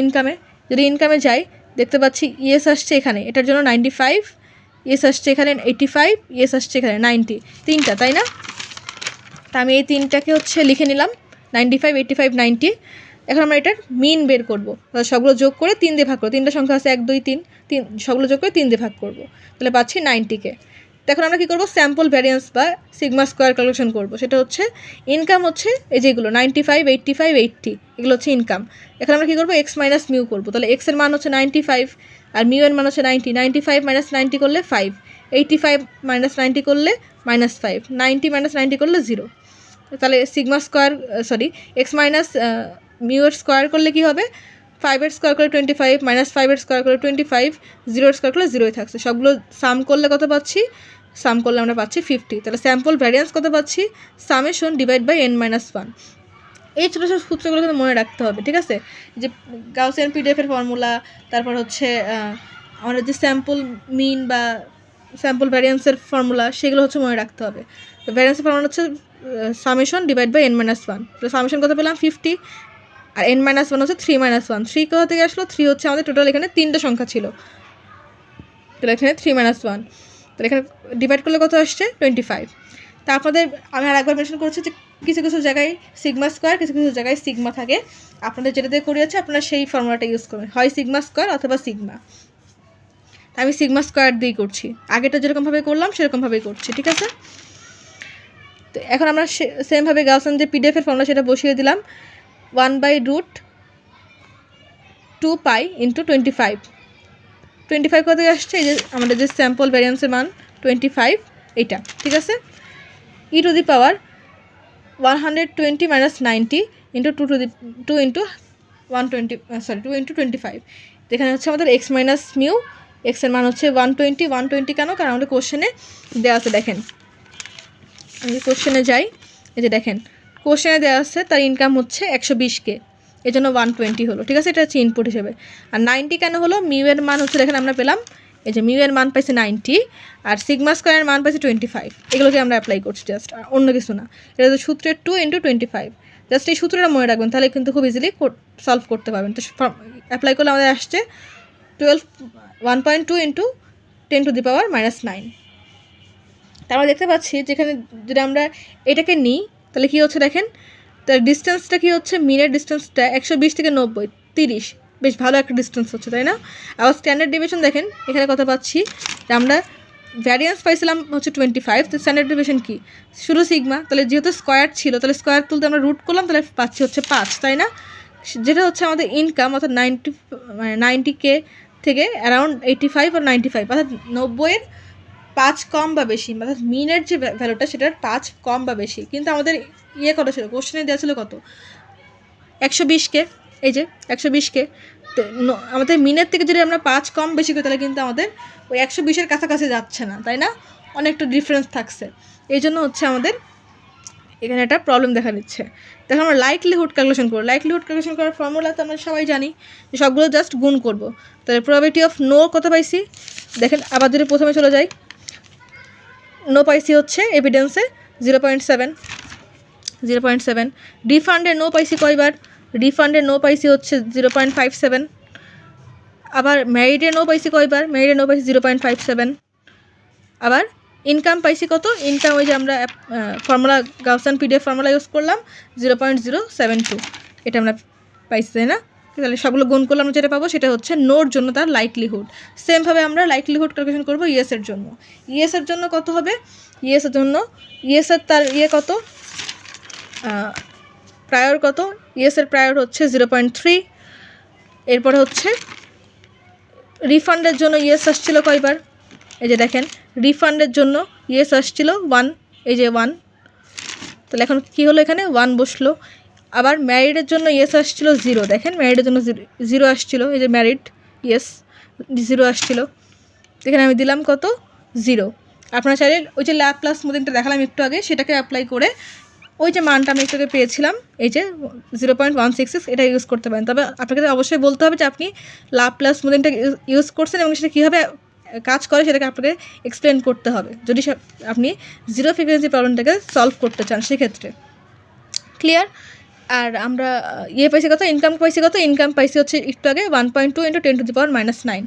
ইনকামে যদি ইনকামে যাই দেখতে পাচ্ছি ইয়েস আসছে এখানে, এটার জন্য 95, ইয়েস আসছে এখানে 85, ইয়েস আসছে এখানে 90, 3টা, তাই না। তা আমি এই 3টাকে হচ্ছে লিখে নিলাম 95, 85, 90। এখন আমরা এটার মিন বের করবো, সবগুলো যোগ করে 3 দিয়ে ভাগ করবো, 3টা সংখ্যা আছে 1 2 3, সবগুলো যোগ করে 3 দিয়ে ভাগ করবো, তাহলে পাচ্ছি 90কে। তো এখন আমরা কী করবো, স্যাম্পল ভ্যারিয়েন্স বা সিগমা স্কোয়ার ক্যালকুলেশন করবো। সেটা হচ্ছে ইনকাম হচ্ছে এই যেগুলো 95, 85, 80, এগুলো হচ্ছে ইনকাম। এখন আমরা কী করবো, এক্স মাইনাস মিউ করবো। তাহলে এক্সের মান হচ্ছে 95 আর মিউ এর মান হচ্ছে 90। 95 মাইনাস 90 করলে 5, 85 মাইনাস 90 করলে -5, 90 মাইনাস 90 করলে 0। তাহলে sigma square x minus mu এর স্কোয়ার করলে কী হবে, 5 স্কোয়ার করে 25, -5 স্কোয়ার করে 25, 0 স্কোয়ার করলে 0ই থাকছে। সবগুলো সাম করলে কত পাচ্ছি, সাম করলে আমরা পাচ্ছি 50। তাহলে স্যাম্পল ভ্যারিয়েন্স কত পাচ্ছি, সামেশন ডিভাইড বাই n-1। এই ছোটো ছোটো সূত্রগুলো কিন্তু মনে রাখতে হবে, ঠিক আছে। যে গাউসিয়ান পিডিএফের ফর্মুলা, তারপর হচ্ছে আমাদের যে স্যাম্পল মিন বা স্যাম্পল ভ্যারিয়েন্সের ফর্মুলা, সেগুলো হচ্ছে মনে রাখতে হবে। তো ভ্যারিয়েন্সের ফর্মুলা হচ্ছে সামেশন ডিভাইড বাই n-1। তো সামেশন কত পেলাম 50, আর n-1 হচ্ছে 3-1। 3 কোথা থেকে আসলো, 3 হচ্ছে আমাদের টোটাল এখানে 3টে সংখ্যা ছিল, তাহলে এখানে 3-1। তাহলে এখানে ডিভাইড করলে কত আসছে 25। তা আপনাদের আমি আর একবার মেনশন করছি যে কিছু কিছু জায়গায় সিগমা স্কোয়ার, কিছু কিছু জায়গায় সিগমা থাকে। আপনাদের যেটা দিয়ে করিয়েছে আপনারা সেই ফর্মুলাটা ইউজ করবেন, হয় সিগমা স্কোয়ার অথবা সিগমা। আমি সিগমা স্কোয়ার দিয়েই করছি, আগেটা যেরকমভাবে করলাম সেরকমভাবেই করছি, ঠিক আছে। তো এখন আমরা সেমভাবে গাউসিয়ান যে পিডিএফের ফর্মুলা সেটা বসিয়ে দিলাম, 1/√2π × 25। 25 কত আসছে, এই যে আমাদের যে স্যাম্পল ভ্যারিয়েন্সের মান 25, এইটা, ঠিক আছে। e⁻120 - 90 × 2 × 120 এখানে হচ্ছে আমাদের এক্স মাইনাস মিউ, এক্সের মান হচ্ছে 120 কেন, কারণ আমাদের কোশ্চেনে দেওয়া আছে। দেখেন আমি কোশ্চেনে যাই, এই যে দেখেন কোশ্চেনে দেওয়া আছে তার ইনকাম হচ্ছে 120K, এই জন্য 120 হলো, ঠিক আছে। এটা হচ্ছে ইনপুট হিসেবে। আর 90 কেন হলো, মিউ এর মান হচ্ছে দেখেন আমরা পেলাম, এই যে মিউ এর মান পাইছে 90 আর সিগমা স্কোয়ারের মান পাইছে 25। এগুলোকে আমরা অ্যাপ্লাই করছি জাস্ট, অন্য কিছু না। এটা তো সূত্রের 2 × 25, জাস্ট এই সূত্রটা মনে রাখবেন, তাহলে কিন্তু খুব ইজিলি সলভ করতে পারবেন। তো অ্যাপ্লাই করলে আমাদের আসছে 1.2 × 10⁻⁻9। তারপর দেখতে পাচ্ছি যেখানে যদি আমরা এটাকে নিই তাহলে কী হচ্ছে দেখেন, তার ডিস্টেন্সটা কী হচ্ছে, মিনের ডিস্টেন্সটা 120 থেকে 90, 30, বেশ ভালো একটা ডিস্টেন্স হচ্ছে, তাই না। আবার স্ট্যান্ডার্ড ডিভিশন দেখেন এখানে কথা পাচ্ছি যে আমরা ভ্যারিয়েন্স পাইছিলাম হচ্ছে 25, তো স্ট্যান্ডার্ড ডিভিশন কি, শুরু সিগমা, তাহলে যেহেতু স্কোয়ার ছিল তাহলে স্কোয়ার তুলতে আমরা রুট করলাম, তাহলে পাচ্ছি হচ্ছে 5, তাই না। যেটা হচ্ছে আমাদের ইনকাম, অর্থাৎ 90K থেকে অ্যারাউন্ড 85 আর 95, অর্থাৎ 90-এর 5 কম বা বেশি, অর্থাৎ মিনের যে ভ্যালুটা সেটার 5 কম বা বেশি। কিন্তু আমাদের কত ছিল, কোশ্চেনে দেওয়া ছিল কত, 120K, এই যে 120K। তো আমাদের মিনের থেকে যদি আমরা 5 কম বেশি করি তাহলে কিন্তু আমাদের ওই 120-এর কাছাকাছি যাচ্ছে না, তাই না, অনেকটা ডিফারেন্স থাকছে। এই জন্য হচ্ছে আমাদের এখানে একটা প্রবলেম দেখা দিচ্ছে। দেখো আমরা লাইকলিহুড ক্যালকুলেশন করবো। লাইকলিহুড ক্যালকুলেশন করার ফর্মুলা তো আমরা সবাই জানি, যে সবগুলো জাস্ট গুণ করব। তাহলে প্রবাবিলিটি অফ নো কত পাইছি, দেখেন আবার যদি প্রথমে চলে যাই, নো পাইছি হচ্ছে এভিডেন্সে 0.7। রিফান্ডে নো পাইছি কয়বার, রিফান্ডে নো পাইছি হচ্ছে 0.57। আবার ম্যারিডে নো পাইছি কয়বার, ম্যারিডে নো পাইছি 0.57। আবার ইনকাম পাইছি কত, ইনকাম ওই যে আমরা formula Gaussian PDF formula use করলাম 0.072, এটা আমরা পাইছি, তাই না। তাহলে সবগুলো গুণ করলে আমরা যেটা পাবো সেটা হচ্ছে নোর জন্য তার লাইকলিহুড। সেমভাবে আমরা লাইকলিহুড ক্যালকুলেশন করবো ইয়েসের জন্য। ইয়েসের জন্য কত হবে, ইয়েসের জন্য ইয়েসের তার কত, প্রায়র কত, ইয়েসের প্রায়র হচ্ছে 0.3। এরপরে হচ্ছে রিফান্ডের জন্য ইয়েস আসছিল কয়বার, এই যে দেখেন রিফান্ডের জন্য ইয়েস আসছিল 1, এই যে 1, তাহলে এখন কী হলো, এখানে 1 বসলো। আবার ম্যারিডের জন্য ইয়েস আসছিল 0, দেখেন ম্যারিডের জন্য 0 আসছিল, এই যে ম্যারিড ইয়েস 0 আসছিল, এখানে আমি দিলাম কত 0। আপনারা চাইলে ওই যে ল্যাপ্লাস মডেলটা দেখালাম একটু আগে, সেটাকে অ্যাপ্লাই করে ওই যে মানটা আমি একটু আগে পেয়েছিলাম, এই যে 0.166, এটা ইউজ করতে পারেন। তবে আপনাকে অবশ্যই বলতে হবে যে আপনি ল্যাপ্লাস মডেলটা ইউজ করছেন এবং সেটা কীভাবে কাজ করে সেটাকে আপনাকে এক্সপ্লেন করতে হবে, যদি আপনি জিরো ফ্রিকোয়েন্সি প্রবলেমটাকে সলভ করতে চান সেক্ষেত্রে। ক্লিয়ার। আর আমরা পাইছি কত, ইনকাম পাইছি কত, ইনকাম পাইছি হচ্ছে একটু আগে 1.2 × 10⁻⁻9,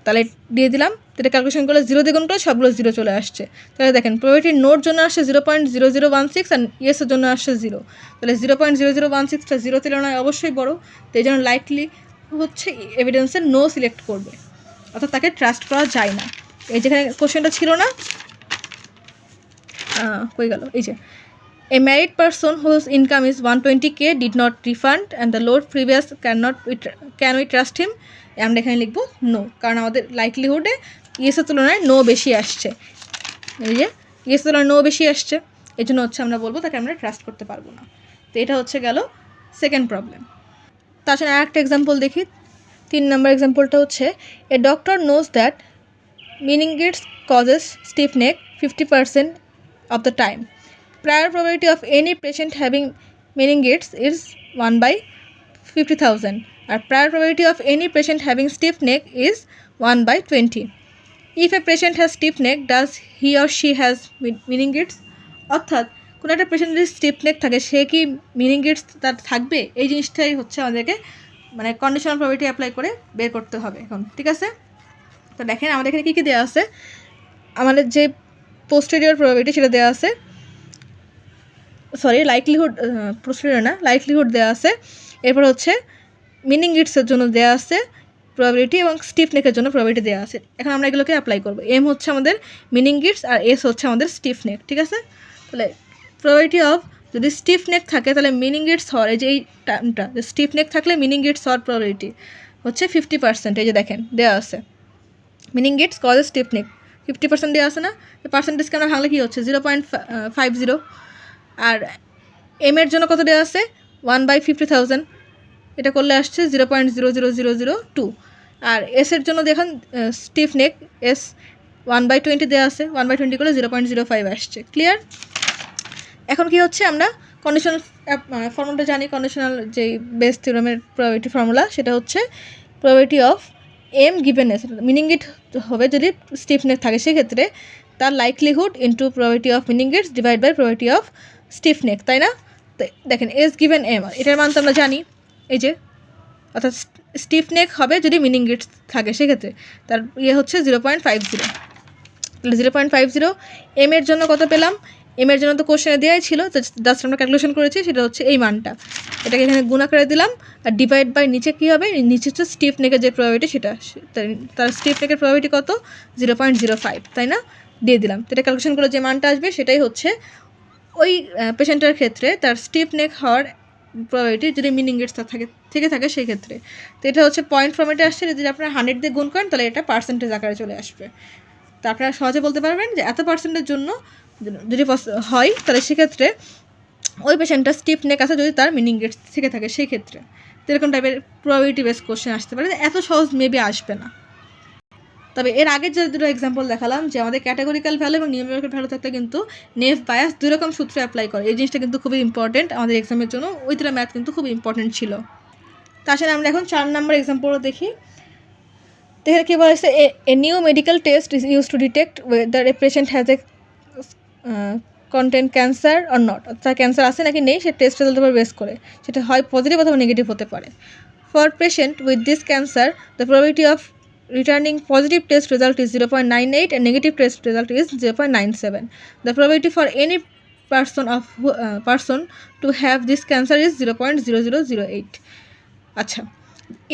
তাহলে দিয়ে দিলাম। এটা ক্যালকুলেশন করলে 0 দিয়ে গুণ করে সবগুলো 0 চলে আসছে। তাহলে দেখেন প্রবাবিলিটি নোর জন্য আসছে 0.0016 আর ইয়েসের জন্য আসছে 0, তাহলে 0.0016টা 0 তুলনায় অবশ্যই বড়, তো এই জন্য লাইকলি হচ্ছে এভিডেন্সের নো সিলেক্ট করবে, অর্থাৎ তাকে ট্রাস্ট করা যায় না। এই যেখানে কোশ্চেনটা ছিল না, কই গেল, এই যে a married person whose income is 120k did not refund and the load previous can we trust him? আমরা এখানে লিখবো নো, কারণ আমাদের লাইকলিহুডে ইয়েসের তুলনায় নো বেশি আসছে, এই যে ইয়েসের তুলনায় নো বেশি আসছে, এই জন্য হচ্ছে আমরা বলবো তাকে আমরা ট্রাস্ট করতে পারবো না। তো এটা হচ্ছে গেল সেকেন্ড প্রবলেম। তাছাড়া আরেকটা এক্সাম্পল দেখি, 3 নম্বর এক্সাম্পলটা হচ্ছে a doctor knows that meningitis causes stiff neck 50% of the time. Prior probability of any patient having meningitis is 1/50,000. Or prior probability of any patient having stiff neck is 1/20. If a patient has stiff neck, does he or she has meningitis? অর্থাৎ কোনো একটা patient যদি স্টিফ নেক থাকে সে কি মিনিংগিটস তার থাকবে, এই জিনিসটাই হচ্ছে আমাদেরকে মানে কন্ডিশনাল প্রবাবিলিটি অ্যাপ্লাই করে বের করতে হবে এখন, ঠিক আছে? তো দেখেন আমাদের এখানে কী কী দেওয়া আছে, আমাদের যে পোস্টেরিয়র প্রবাবিলিটি সেটা দেওয়া আছে, সরি লাইকলিহুড, পোস্টেরিয়র না, লাইকলিহুড দেওয়া আছে, এরপর হচ্ছে মিনিংগিটসের জন্য দেওয়া আছে প্রবাবিলিটি এবং স্টিফ নেকের জন্য প্রবাবিলিটি দেওয়া আছে। এখন আমরা এগুলোকে অ্যাপ্লাই করবো, এম হচ্ছে আমাদের মিনিংগিটস আর এস হচ্ছে আমাদের স্টিফ নেক, ঠিক আছে? তাহলে প্রবাবিলিটি অফ যদি স্টিফ নেক থাকে তাহলে মিনিংগিটস হওয়ার, এই যে এই টার্মটা যে স্টিফ নেক থাকলে মিনিংগিটস হওয়ার প্রবাবিলিটি হচ্ছে 50%, এই যে দেখেন দেওয়া আছে মিনিংগিটস কজেস স্টিফ নেক 50% দেওয়া আছে না, পার্সেন্টেজকে আমরা ভাঙলে কী হচ্ছে 0.50, আর এম এর জন্য কত দেওয়া আছে 1/50,000, এটা করলে আসছে 0.00002, আর এস এর জন্য দেখুন স্টিফ নেক এস 1/20 দেওয়া আছে, 1/20 করলে 0.05 আসছে। ক্লিয়ার? এখন কি হচ্ছে আমরা কন্ডিশনাল ফর্মুলাটা জানি, কন্ডিশনাল যেই বেস থিওরামের প্রবাবিলিটি ফর্মুলা সেটা হচ্ছে probability of M given S, meningitis হবে যদি স্টিফনেস থাকে সেক্ষেত্রে তার likelihood into probability of meningitis divide by probability of stiff neck, তাই না? তো দেখেন এস গিভেন এম, এটার মান তো আমরা জানি, এই যে অর্থাৎ স্টিফনেক হবে যদি মিনিংগিটস থাকে সেক্ষেত্রে তার ইয়ে হচ্ছে 0.50, তাহলে 0.50 এম এর জন্য কত পেলাম, এম এর জন্য তো কোশ্চেনে দেওয়াই ছিল, তো জাস্ট আমরা ক্যালকুলেশন করেছি, সেটা হচ্ছে এই মানটা, এটাকে এখানে গুণা করে দিলাম, আর ডিভাইড বাই নিচে কী হবে, নিচে হচ্ছে স্টিফ নেকের যে প্রবাবিলিটি সেটা, তার স্টিফ নেকের প্রবাবিলিটি কত 0.05, তাই না, দিয়ে দিলাম। তো এটা ক্যালকুলেশন করে যে মানটা আসবে সেটাই হচ্ছে ওই পেশেন্টের ক্ষেত্রে তার স্টিফ নেক হওয়ার প্রবাবিলিটি যদি মিনিংগিটস থেকে থাকে সেই ক্ষেত্রে। তো এটা হচ্ছে পয়েন্ট ফর্মেটে আসছে, যদি আপনারা 100 দিয়ে গুণ করেন তাহলে এটা পার্সেন্টেজ আকারে চলে আসবে। তো আপনারা সহজে বলতে পারবেন যে এত পার্সেন্টের জন্য যদি হয় তাহলে সেক্ষেত্রে ওই পেশেন্টটা স্টিফ নেক আছে যদি তার মিনিংগিটস থেকে থাকে সেই ক্ষেত্রে। তো এরকম টাইপের প্রবাবিলিটি বেস কোশ্চেন আসতে পারে, এত সহজ মেবি আসবে না। তবে এর আগের যে দুটো এক্সাম্পল দেখালাম যে আমাদের ক্যাটাগরিক্যাল ভ্যালু এবং নিউমেরিক্যাল ভ্যালু থাকলে কিন্তু নেভ বায়াস দুই রকম সূত্র অ্যাপ্লাই করে, এই জিনিসটা কিন্তু খুবই ইম্পর্টেন্ট আমাদের এক্সামের জন্য, ওই দুটো ম্যাথ কিন্তু খুব ইম্পর্টেন্ট ছিল। তাছাড়া আমরা এখন 4 নম্বর এক্সাম্পলও দেখি। তো এখানে কী বলা হয়েছে, a new medical test is use to detect weather a patient has a content cancer or not, অর্থাৎ ক্যান্সার আছে নাকি নেই সে টেস্ট রেজাল্টের উপর বেস করে, সেটা হয় পজিটিভ অথবা নেগেটিভ হতে পারে। For patient with this cancer the probability of returning positive test result is 0.98 and negative test result is 0.97. The probability for any person to have this cancer is 0.0008. Acha.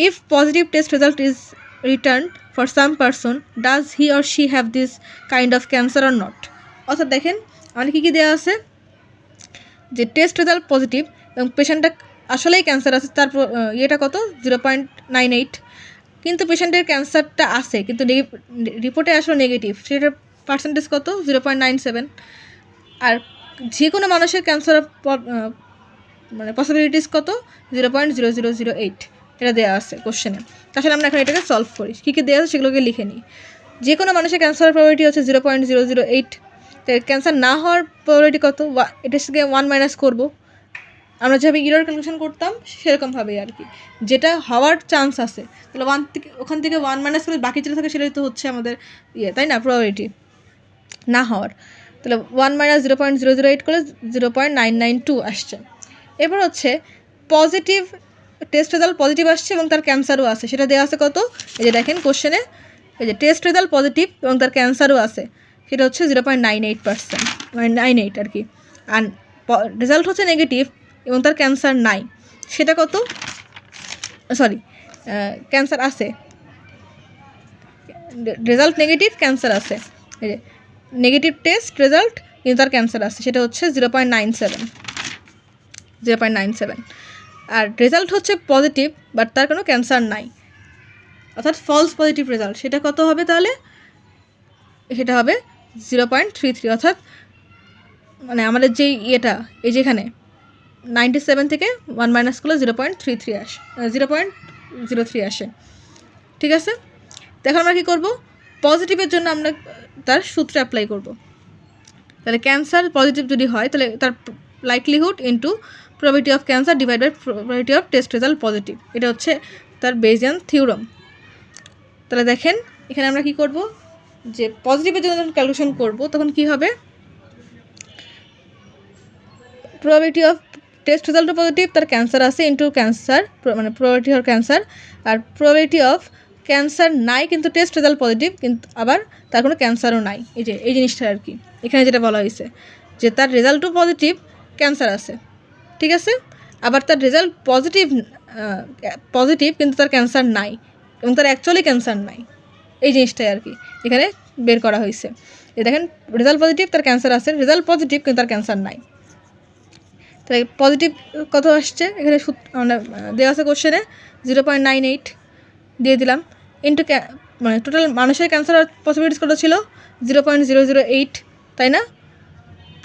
If positive test result is returned for some person, does he or she have this kind of cancer or not? অর্থাৎ দেখেন আমাদের কী দেওয়া আছে যে test result positive এবং পেশেন্টটা আসলেই cancer আছে, তার ইয়েটা কত 0.98, কিন্তু পেশেন্টের ক্যান্সারটা আছে কিন্তু রিপোর্টে আসলে নেগেটিভ, সেটার পার্সেন্টেজ কত 0.97। আর যে কোনো মানুষের ক্যান্সার মানে পসিবিলিটিস কত 0.0008, এটা দেওয়া আছে কোশ্চেনে। তাছাড়া আমরা এখন এটাকে সলভ করি, কী কী দেওয়া আছে সেগুলোকে লিখে নিই। যে কোনো মানুষের ক্যান্সারের প্রবাবিলিটি হচ্ছে 0.008, তো ক্যান্সার না হওয়ার প্রবাবিলিটি কত, এটার থেকে 1 মাইনাস করবো, আমরা যেভাবে ইরর ক্যালকুলেশন করতাম সেরকমভাবেই আর কি, যেটা হওয়ার চান্স আছে তাহলে ওখান থেকে 1 মাইনাস করে বাকি যেটা থাকে সেটাই তো হচ্ছে আমাদের তাই না প্রবাবিলিটি না হওয়ার। তাহলে 1 মাইনাস 0.008 করলে 0.992 আসছে। এবার হচ্ছে পজিটিভ টেস্ট রেজাল্ট পজিটিভ আসছে এবং তার ক্যান্সারও আছে, সেটা দেওয়া আছে কত, এই যে দেখেন কোশ্চেনে, এই যে টেস্ট রেজাল্ট পজিটিভ এবং তার ক্যান্সারও আছে, সেটা হচ্ছে 0.98%, মানে 98 আর কি। আর রেজাল্ট হচ্ছে নেগেটিভ এবং তার ক্যান্সার নাই, সেটা কত, সরি ক্যান্সার আছে, রেজাল্ট নেগেটিভ ক্যান্সার আছে, এই যে নেগেটিভ টেস্ট রেজাল্ট কিন্তু তার ক্যান্সার আছে, সেটা হচ্ছে 0.97। আর রেজাল্ট হচ্ছে পজিটিভ বাট তার কোনো ক্যান্সার নাই, অর্থাৎ ফলস পজিটিভ রেজাল্ট, সেটা কত হবে তাহলে? সেটা হবে 0.33, অর্থাৎ মানে আমাদের যেই ইয়েটা এই যেখানে 97 থেকে 1 মাইনাস করলে 0.33 আসে, 0.03 আসে। ঠিক আছে, দেখো আমরা কী করবো, পজিটিভের জন্য আমরা তার সূত্র অ্যাপ্লাই করব। তাহলে ক্যান্সার পজিটিভ যদি হয় তাহলে তার likelihood into probability of cancer divide by probability of test result positive, এটা হচ্ছে তার বেজিয়ান থিওরাম। তাহলে দেখেন এখানে আমরা কি করব, যে পজিটিভের জন্য যখন ক্যালকুলেশন করব তখন কি হবে, প্রবাবিলিটি অফ টেস্ট রেজাল্টও পজিটিভ, তার ক্যান্সার আছে ইন্টু ক্যান্সার মানে প্রবাবিলিটি অফ ক্যান্সার, আর প্রবাবিলিটি অফ ক্যান্সার নাই কিন্তু টেস্ট রেজাল্ট পজিটিভ, কিন্তু আবার তার কোনো ক্যান্সারও নাই। এই যে এই জিনিসটা আর কি এখানে যেটা বলা হয়েছে, যে তার রেজাল্টও পজিটিভ, ক্যান্সার আছে, ঠিক আছে, আবার তার রেজাল্ট পজিটিভ কিন্তু তার ক্যান্সার নাই এবং তার অ্যাকচুয়ালি ক্যান্সার নাই, এই জিনিসটাই আর কি এখানে বের করা হয়েছে। যে দেখেন রেজাল্ট পজিটিভ, তার ক্যান্সার আছে, রেজাল্ট পজিটিভ কিন্তু তার ক্যান্সার নাই। তাই পজিটিভ কত আসছে এখানে মানে দেওয়া আছে কোশ্চেনে 0.98 দিয়ে দিলাম, ইন্টু মানে টোটাল মানুষের ক্যান্সার পসিবিলিটিস কত ছিল 0.008, তাই না?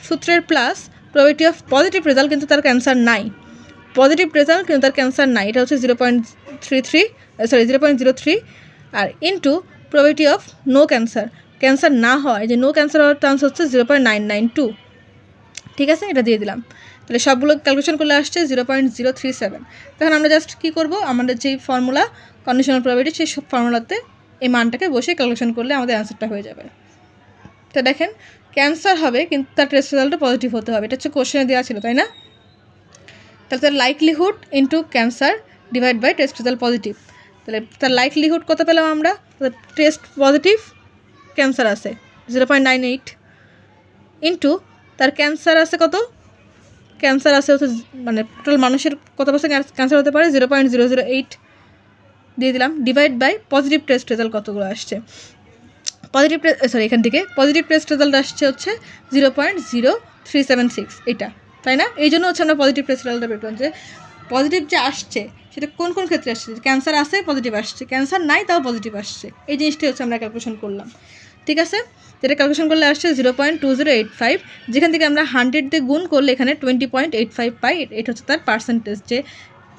সূত্রের plus probability of positive result কিন্তু তার ক্যান্সার নাই, পজিটিভ রেজাল্ট কিন্তু তার ক্যান্সার নাই, এটা হচ্ছে 0.03, আর into probability of no cancer, cancer না হয় যে নো ক্যান্সার হওয়ার চান্স হচ্ছে 0.992। ঠিক আছে, এটা দিয়ে দিলাম। তাহলে সবগুলো ক্যালকুলেশন করলে আসছে 0.037। তখন আমরা জাস্ট কী করবো, আমাদের যেই ফর্মুলা কন্ডিশনাল প্রবাবিলিটি সেই সব ফর্মুলাতে এই মানটাকে বসে ক্যালকুলেশন করলে আমাদের অ্যান্সারটা হয়ে যাবে। তো দেখেন ক্যান্সার হবে কিন্তু তার টেস্ট রেজাল্টটা পজিটিভ হতে হবে, এটা হচ্ছে কোশ্চেনে দেওয়া ছিল, তাই না? তাহলে তার likelihood into cancer divide by test result positive, তাহলে তার লাইকলিহুড কত পেলাম আমরা, টেস্ট পজিটিভ ক্যান্সার আছে 0.98 ইন্টু তার ক্যান্সার আছে কত, ক্যান্সার আছে হচ্ছে মানে টোটাল মানুষের কত পার্সেন্ট ক্যান্সার হতে পারে 0.008 দিয়ে দিলাম, divide by positive test result কতগুলো আসছে, পজিটিভ এখান থেকে পজিটিভ টেস্ট রেজাল্ট আসছে হচ্ছে 0.0376 এটা, তাই না? এই জন্য হচ্ছে আমরা পজিটিভ টেস্ট রেজাল্টটা বের করলাম, যে পজিটিভ যে আসছে সেটা কোন কোন ক্ষেত্রে আসছে, ক্যান্সার আছে পজিটিভ আসছে, ক্যান্সার নাই তাও পজিটিভ আসছে, এই জিনিসটাই হচ্ছে আমরা ক্যালকুলেশন করলাম। ঠিক আছে, যেটা ক্যালকুলেশন করলে আসছে 0.2085, যেখান থেকে আমরা 100 দিয়ে গুণ করলে এখানে 20.85 পাই, এটা হচ্ছে তার পার্সেন্টেজ, যে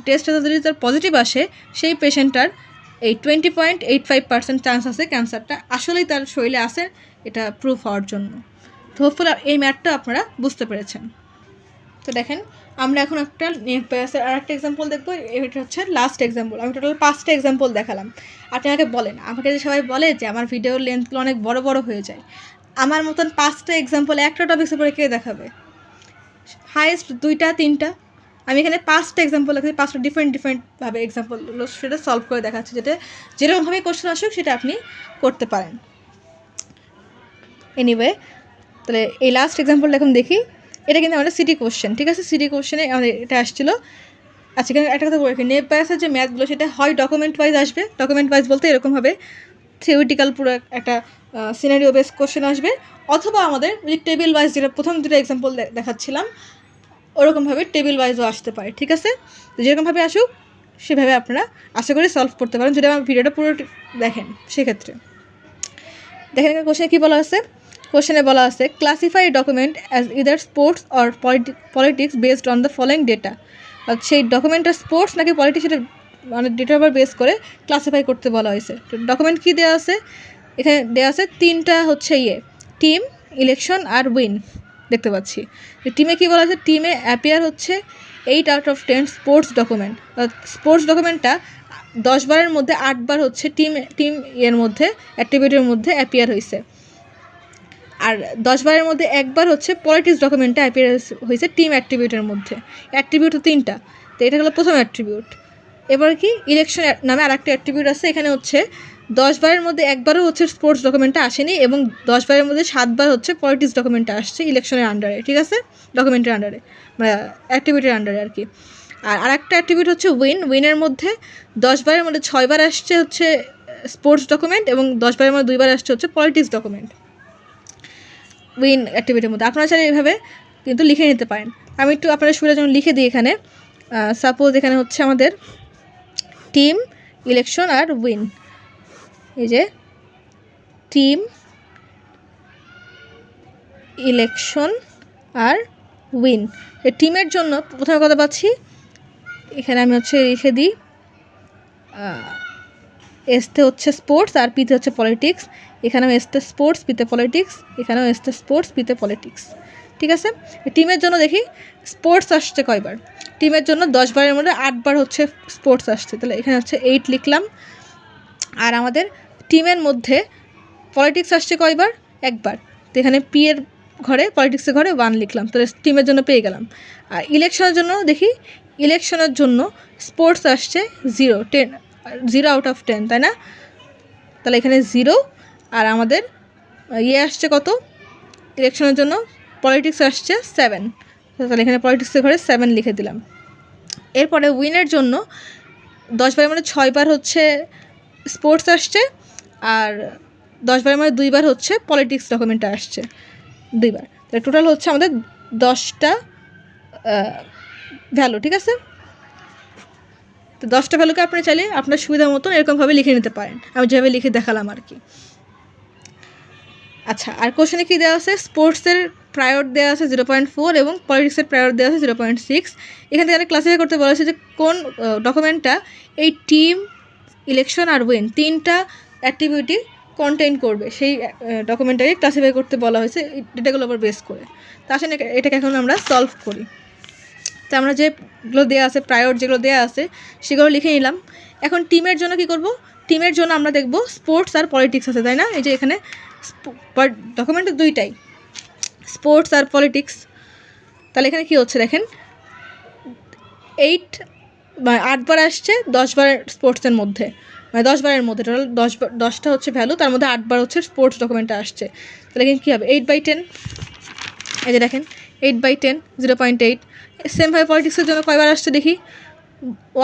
টেস্ট রেজাল্ট যদি তার পজিটিভ আসে সেই পেশেন্টটার এই 20.85% চান্স আছে ক্যান্সারটা আসলেই তার শরীরে আছে, এটা প্রুফ হওয়ার জন্য। তো হোপফুলি এই ম্যাথটা আপনারা বুঝতে পেরেছেন। তো দেখেন আমরা এখন একটা আর একটা এক্সাম্পল দেখবো, এটা হচ্ছে লাস্ট এক্সাম্পল। আমি টোটাল 5টা এক্সাম্পল দেখালাম। আপনি আমাকে বলেন, আমাকে যে সবাই বলে যে আমার ভিডিওর লেন্থগুলো অনেক বড় বড় হয়ে যায়, আমার মতন 5টা এক্সাম্পল একটা টপিক্সের পরে কে দেখাবে? হাইয়েস্ট 2টা 3টা। আমি এখানে 5টা এক্সাম্পল দেখাচ্ছি, 5টা ডিফারেন্টভাবে এক্সাম্পলগুলো সেটা সলভ করে দেখাচ্ছি, যেটা যেরকমভাবে কোশ্চেন আসুক সেটা আপনি করতে পারেন। এনিওয়ে, তাহলে এই লাস্ট এক্সাম্পলটা এখন দেখি। এটা কিন্তু আমাদের সিটি কোশ্চেন, ঠিক আছে? সিটি কোশ্চেনে আমাদের এটা আসছিলো। আচ্ছা, এখানে একটা কথা বলে রাখি, নেপ বায়াসের যে ম্যাথগুলো সেটা হয় ডকুমেন্ট ওয়াইজ আসবে, ডকুমেন্ট ওয়াইজ বলতে এরকমভাবে থিওরিটিক্যাল পুরো একটা সিনারিও বেস কোশ্চেন আসবে, অথবা আমাদের ওই টেবিল ওয়াইজ যেটা প্রথম দুটো এক্সাম্পল দেখাচ্ছিলাম ওরকমভাবে টেবিল ওয়াইজও আসতে পারে, ঠিক আছে? তো যেরকমভাবে আসুক সেভাবে আপনারা আশা করি সলভ করতে পারেন যদি আমার ভিডিওটা পুরো দেখেন। সেক্ষেত্রে দেখেন কোশ্চেনে কী বলা আছে, কোশ্চেনে বলা আছে classify document as either sports or politics based on the following data. সেই ডকুমেন্টটা স্পোর্টস নাকি পলিটিক্স সেটা মানে ডেটার উপর বেস করে ক্লাসিফাই করতে বলা হয়েছে। তো ডকুমেন্ট কী দেওয়া আছে, এখানে দেওয়া আছে 3টা হচ্ছে টিম, ইলেকশন আর উইন দেখতে পাচ্ছি। টিমে কী বলা আছে, টিমে অ্যাপিয়ার হচ্ছে 8 out of 10 sports document. Sports ডকুমেন্টটা 10 বারের মধ্যে 8 বার হচ্ছে টিম এর মধ্যে অ্যাক্টিভিটির মধ্যে অ্যাপিয়ার হয়েছে, আর 10 বারের মধ্যে একবার হচ্ছে পলিটিক্স ডকুমেন্টটা অ্যাপিয়ার হয়েছে টিম অ্যাক্টিভিটির মধ্যে। অ্যাট্রিবিউট 3টা, তো এটা হলো প্রথম অ্যাট্রিবিউট। এবার কি ইলেকশন নামে আর একটা অ্যাট্রিবিউট আছে, এখানে হচ্ছে 10 বারের মধ্যে একবারও হচ্ছে স্পোর্টস ডকুমেন্টটা আসেনি এবং 10 বারের মধ্যে 7 বার হচ্ছে পলিটিক্স ডকুমেন্টটা আসছে ইলেকশনের আন্ডারে, ঠিক আছে? ডকুমেন্টের আন্ডারে মানে অ্যাক্টিভিটির আন্ডারে আর কি। আর আরেকটা অ্যাট্রিবিউট হচ্ছে উইনের মধ্যে 10 বারের মধ্যে 6 বার আসছে হচ্ছে স্পোর্টস ডকুমেন্ট এবং 10 বারের মধ্যে 2 বার আসছে হচ্ছে পলিটিক্স ডকুমেন্ট। উইন অ্যাক্টিভিটির মধ্যে। আপনারা চাইলে এইভাবে কিন্তু লিখে নিতে পারেন। আমি একটু আপনাদের সুবিধার জন্য লিখে দিই এখানে। সাপোজ এখানে হচ্ছে আমাদের টিম, ইলেকশন আর উইন। এই যে টিম, ইলেকশন আর উইন। এই টিমের জন্য প্রথমে কথা পাচ্ছি, এখানে আমি হচ্ছে লিখে দিই এসতে হচ্ছে স্পোর্টস আর পিতে হচ্ছে পলিটিক্স। এখানেও এসতে স্পোর্টস, পিতে পলিটিক্স, এখানেও এসতে স্পোর্টস, পিতে পলিটিক্স। ঠিক আছে, টিমের জন্য দেখি স্পোর্টস আসছে কয়বার। টিমের জন্য 10 বারের মধ্যে 8 বার হচ্ছে স্পোর্টস আসছে, তাহলে এখানে হচ্ছে 8 লিখলাম। আর আমাদের টিমের মধ্যে পলিটিক্স আসছে কয়বার? একবার, তো এখানে পি এর ঘরে, পলিটিক্সের ঘরে 1 লিখলাম, তাহলে টিমের জন্য পেয়ে গেলাম। আর ইলেকশনের জন্য দেখি, ইলেকশনের জন্য স্পোর্টস আসছে 0 আউট অফ 10, তাই না? তাহলে এখানে 0। আর আমাদের আসছে কত ইলেকশনের জন্য? পলিটিক্স আসছে 7, তাহলে এখানে পলিটিক্সের ঘরে 7 লিখে দিলাম। এরপরে উইনের জন্য 10 বারের মধ্যে 6 বার হচ্ছে স্পোর্টস আসছে, আর 10 বারের মধ্যে 2 বার হচ্ছে পলিটিক্স ডকুমেন্টটা আসছে 2 বার। তাহলে টোটাল হচ্ছে আমাদের 10টা ভ্যালু। ঠিক আছে, তো 10টা ভ্যালুকে আপনি চাইলে আপনার সুবিধা মতন এরকমভাবে লিখে নিতে পারেন, আমি যেভাবে লিখে দেখালাম আর কি। আচ্ছা, আর কোশ্চেনে কী দেওয়া আছে? স্পোর্টসের প্রায়র দেওয়া আছে 0.4 এবং পলিটিক্সের প্রায়র দেওয়া আছে 0.6। এখান থেকে ক্লাসিফাই করতে বলা হয়েছে যে কোন ডকুমেন্টটা এই টিম, ইলেকশন আর উইন 3টা অ্যাক্টিভিটি কন্টেইন করবে, সেই ডকুমেন্টটাকে ক্লাসিফাই করতে বলা হয়েছে এই ডেটাগুলোর উপর বেস করে। তা আসলে এটাকে এখন আমরা সলভ করি। তো আমরা যেগুলো দেওয়া আছে, প্রায়র যেগুলো দেওয়া আছে সেগুলো লিখে নিলাম। এখন টিমের জন্য কী করব? টিমের জন্য আমরা দেখব স্পোর্টস আর পলিটিক্স আছে, তাই না? এই যে এখানে ডকুমেন্টে 2টাই, স্পোর্টস আর পলিটিক্স। তাহলে এখানে কী হচ্ছে দেখেন, 8 বার আসছে 10 বারের স্পোর্টসের মধ্যে, মানে 10 বারের মধ্যে টোটাল 10টা হচ্ছে ভ্যালু, তার মধ্যে 8 বার হচ্ছে স্পোর্টস ডকুমেন্টটা আসছে। তাহলে এখানে কী হবে? 8/10। এই যে দেখেন 8/10, 0.8। সেমভাবে পলিটিক্সের জন্য কয়বার আসছে দেখি,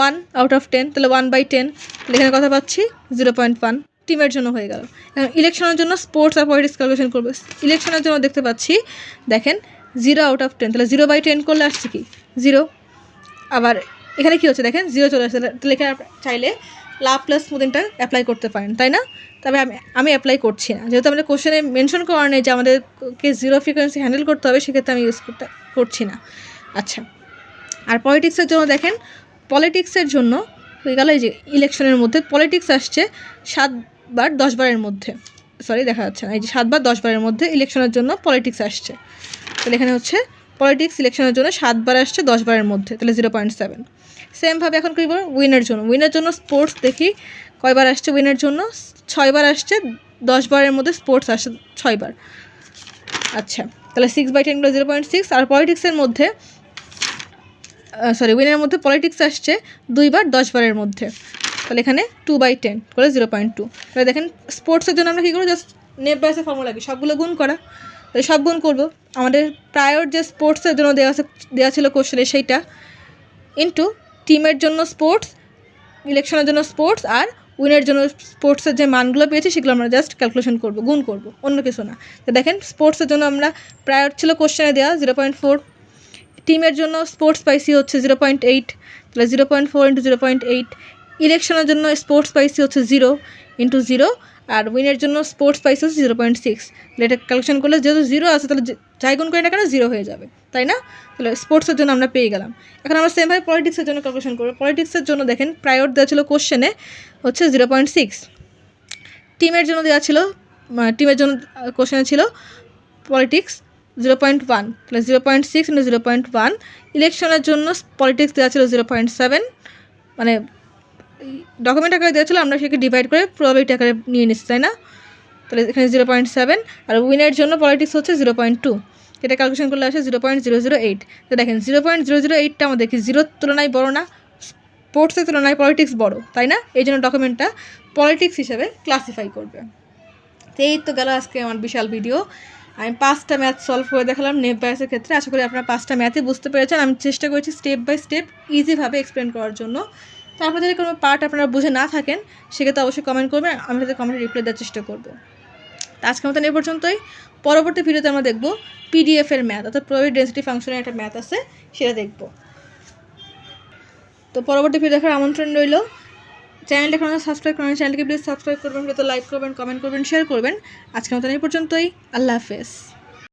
1 আউট অফ 10, তাহলে 1/10। তাহলে এখানে কথা পাচ্ছি 0.1। টিমের জন্য হয়ে গেল। এখন ইলেকশনের জন্য স্পোর্টস আর পলিটিক্স ক্যালকুলেশন করবো। ইলেকশনের জন্য দেখতে পাচ্ছি দেখেন 0 আউট অফ 10, তাহলে 0/10 করলে আসছে কি 0। আবার এখানে কী হচ্ছে দেখেন 0 চলে আসছে, তাহলে এখানে চাইলে লাপ্লাস স্মুথিংটা অ্যাপ্লাই করতে পারেন, তাই না? তবে আমি অ্যাপ্লাই করছি না, যেহেতু আমাদের কোশ্চেনে মেনশন করা নেই যে আমাদেরকে 0 ফ্রিকোয়েন্সি হ্যান্ডেল করতে হবে, সেক্ষেত্রে আমি ইউজ করছি না। আচ্ছা, আর পলিটিক্সের জন্য দেখেন, পলিটিক্সের জন্য হয়ে গেল এই যে ইলেকশনের মধ্যে পলিটিক্স আসছে 7 বার 10 বারের মধ্যে, সরি দেখা যাচ্ছে না, এই যে 7 বার 10 বারের মধ্যে ইলেকশনের জন্য পলিটিক্স আসছে। তাহলে এখানে হচ্ছে পলিটিক্স ইলেকশনের জন্য 7 বার আসছে 10 বারের মধ্যে, তাহলে 0.7। সেমভাবে এখন কী করবো উইনের জন্য স্পোর্টস দেখি কয়বার আসছে। উইনের জন্য 6 বার আসছে, 10 বারের মধ্যে স্পোর্টস আসছে 6 বার। আচ্ছা, তাহলে 6/10 গুলো 0.6। আর পলিটিক্সের মধ্যে উইনের মধ্যে পলিটিক্স আসছে 2 বার 10 বারের মধ্যে, তাহলে এখানে 2/10 করে 0.2। তাহলে দেখেন স্পোর্টসের জন্য আমরা কী করবো, জাস্ট নেপ বাইসের ফর্মুলা কি সবগুলো গুণ করা, তাহলে সব গুণ করবো। আমাদের প্রায়র যে স্পোর্টসের জন্য দেওয়া ছিল কোশ্চেনে সেইটা, ইন্টু টিমের জন্য স্পোর্টস, ইলেকশনের জন্য স্পোর্টস, আর উইনের জন্য স্পোর্টসের যে মানগুলো পেয়েছি সেগুলো আমরা জাস্ট ক্যালকুলেশন করবো, গুণ করবো, অন্য কিছু না। তো দেখেন স্পোর্টসের জন্য আমরা প্রায়র ছিল কোশ্চেনে দেওয়া 0.4, টিমের জন্য স্পোর্টস পাইসি হচ্ছে 0.8, তাহলে 0.4 × 0.8। ইলেকশনের জন্য স্পোর্টস পাইসি হচ্ছে 0 × 0, আর উইনের জন্য স্পোর্টস পাইসি হচ্ছে 0.6। তাহলে এটা ক্যালকুলেশন করলে যেহেতু 0 আছে, তাহলে যাই গুণ করি না কেন 0 হয়ে যাবে, তাই না? তাহলে স্পোর্টসের জন্য আমরা পেয়ে গেলাম। এখন আমরা সেমভাবে পলিটিক্সের জন্য ক্যালকুলেশন করবো। পলিটিক্সের জন্য দেখেন প্রায়র দেওয়া ছিল কোশ্চেনে হচ্ছে 0.6, টিমের জন্য দেওয়া ছিল, টিমের জন্য কোশ্চেনে ছিল পলিটিক্স 0.1, তাহলে 0.6 × 0.1। ইলেকশনের জন্য পলিটিক্স দেওয়া ছিল 0.7, মানে ডকুমেন্ট আকারে দেওয়া ছিল, আমরা সেটাকে ডিভাইড করে প্রবাবিলিটি আকারে নিয়ে নিচ্ছি, তাই না? তাহলে এখানে 0.7। আর উইনের জন্য পলিটিক্স হচ্ছে 0.2, এটা ক্যালকুলেশন করলে আসে 0.008। তো দেখেন 0.008টা আমাদের কি 0-র তুলনায় বড় না? স্পোর্টসের তুলনায় পলিটিক্স বড়, তাই না? এই জন্য ডকুমেন্টটা পলিটিক্স হিসেবে ক্লাসিফাই করবে। তো এই তো গেল আজকে আমার বিশাল ভিডিও। আমি 5টা ম্যাথ সলভ করে দেখালাম নেপ বাইসের ক্ষেত্রে। আশা করি আপনারা 5টা ম্যাথই বুঝতে পেরেছেন। আমি চেষ্টা করেছি স্টেপ বাই স্টেপ ইজিভাবে এক্সপ্লেন করার জন্য। তারপর যদি কোনো পার্ট আপনারা বুঝে না থাকেন সেক্ষেত্রে অবশ্যই কমেন্ট করবেন, আমি তাদের কমেন্টে রিপ্লাই দেওয়ার চেষ্টা করব। তা আজকের মতন এ পর্যন্তই। পরবর্তী ভিডিওতে আমরা দেখব পিডিএফের ম্যাথ, অর্থাৎ প্রবাবিলিটি ডেন্সিটি ফাংশনের একটা ম্যাথ আছে, সেটা দেখব। তো পরবর্তী ভিডিও দেখার আমন্ত্রণ রইল। চ্যানেলটা এখন সাবস্ক্রাইব করবেন, চ্যানেলকে প্লিজ সাবস্ক্রাইব করবেন, ভিডিওতে লাইক করবেন, কমেন্ট করবেন, শেয়ার করবেন। আজকের মতন এই পর্যন্তই। আল্লাহ হাফেজ।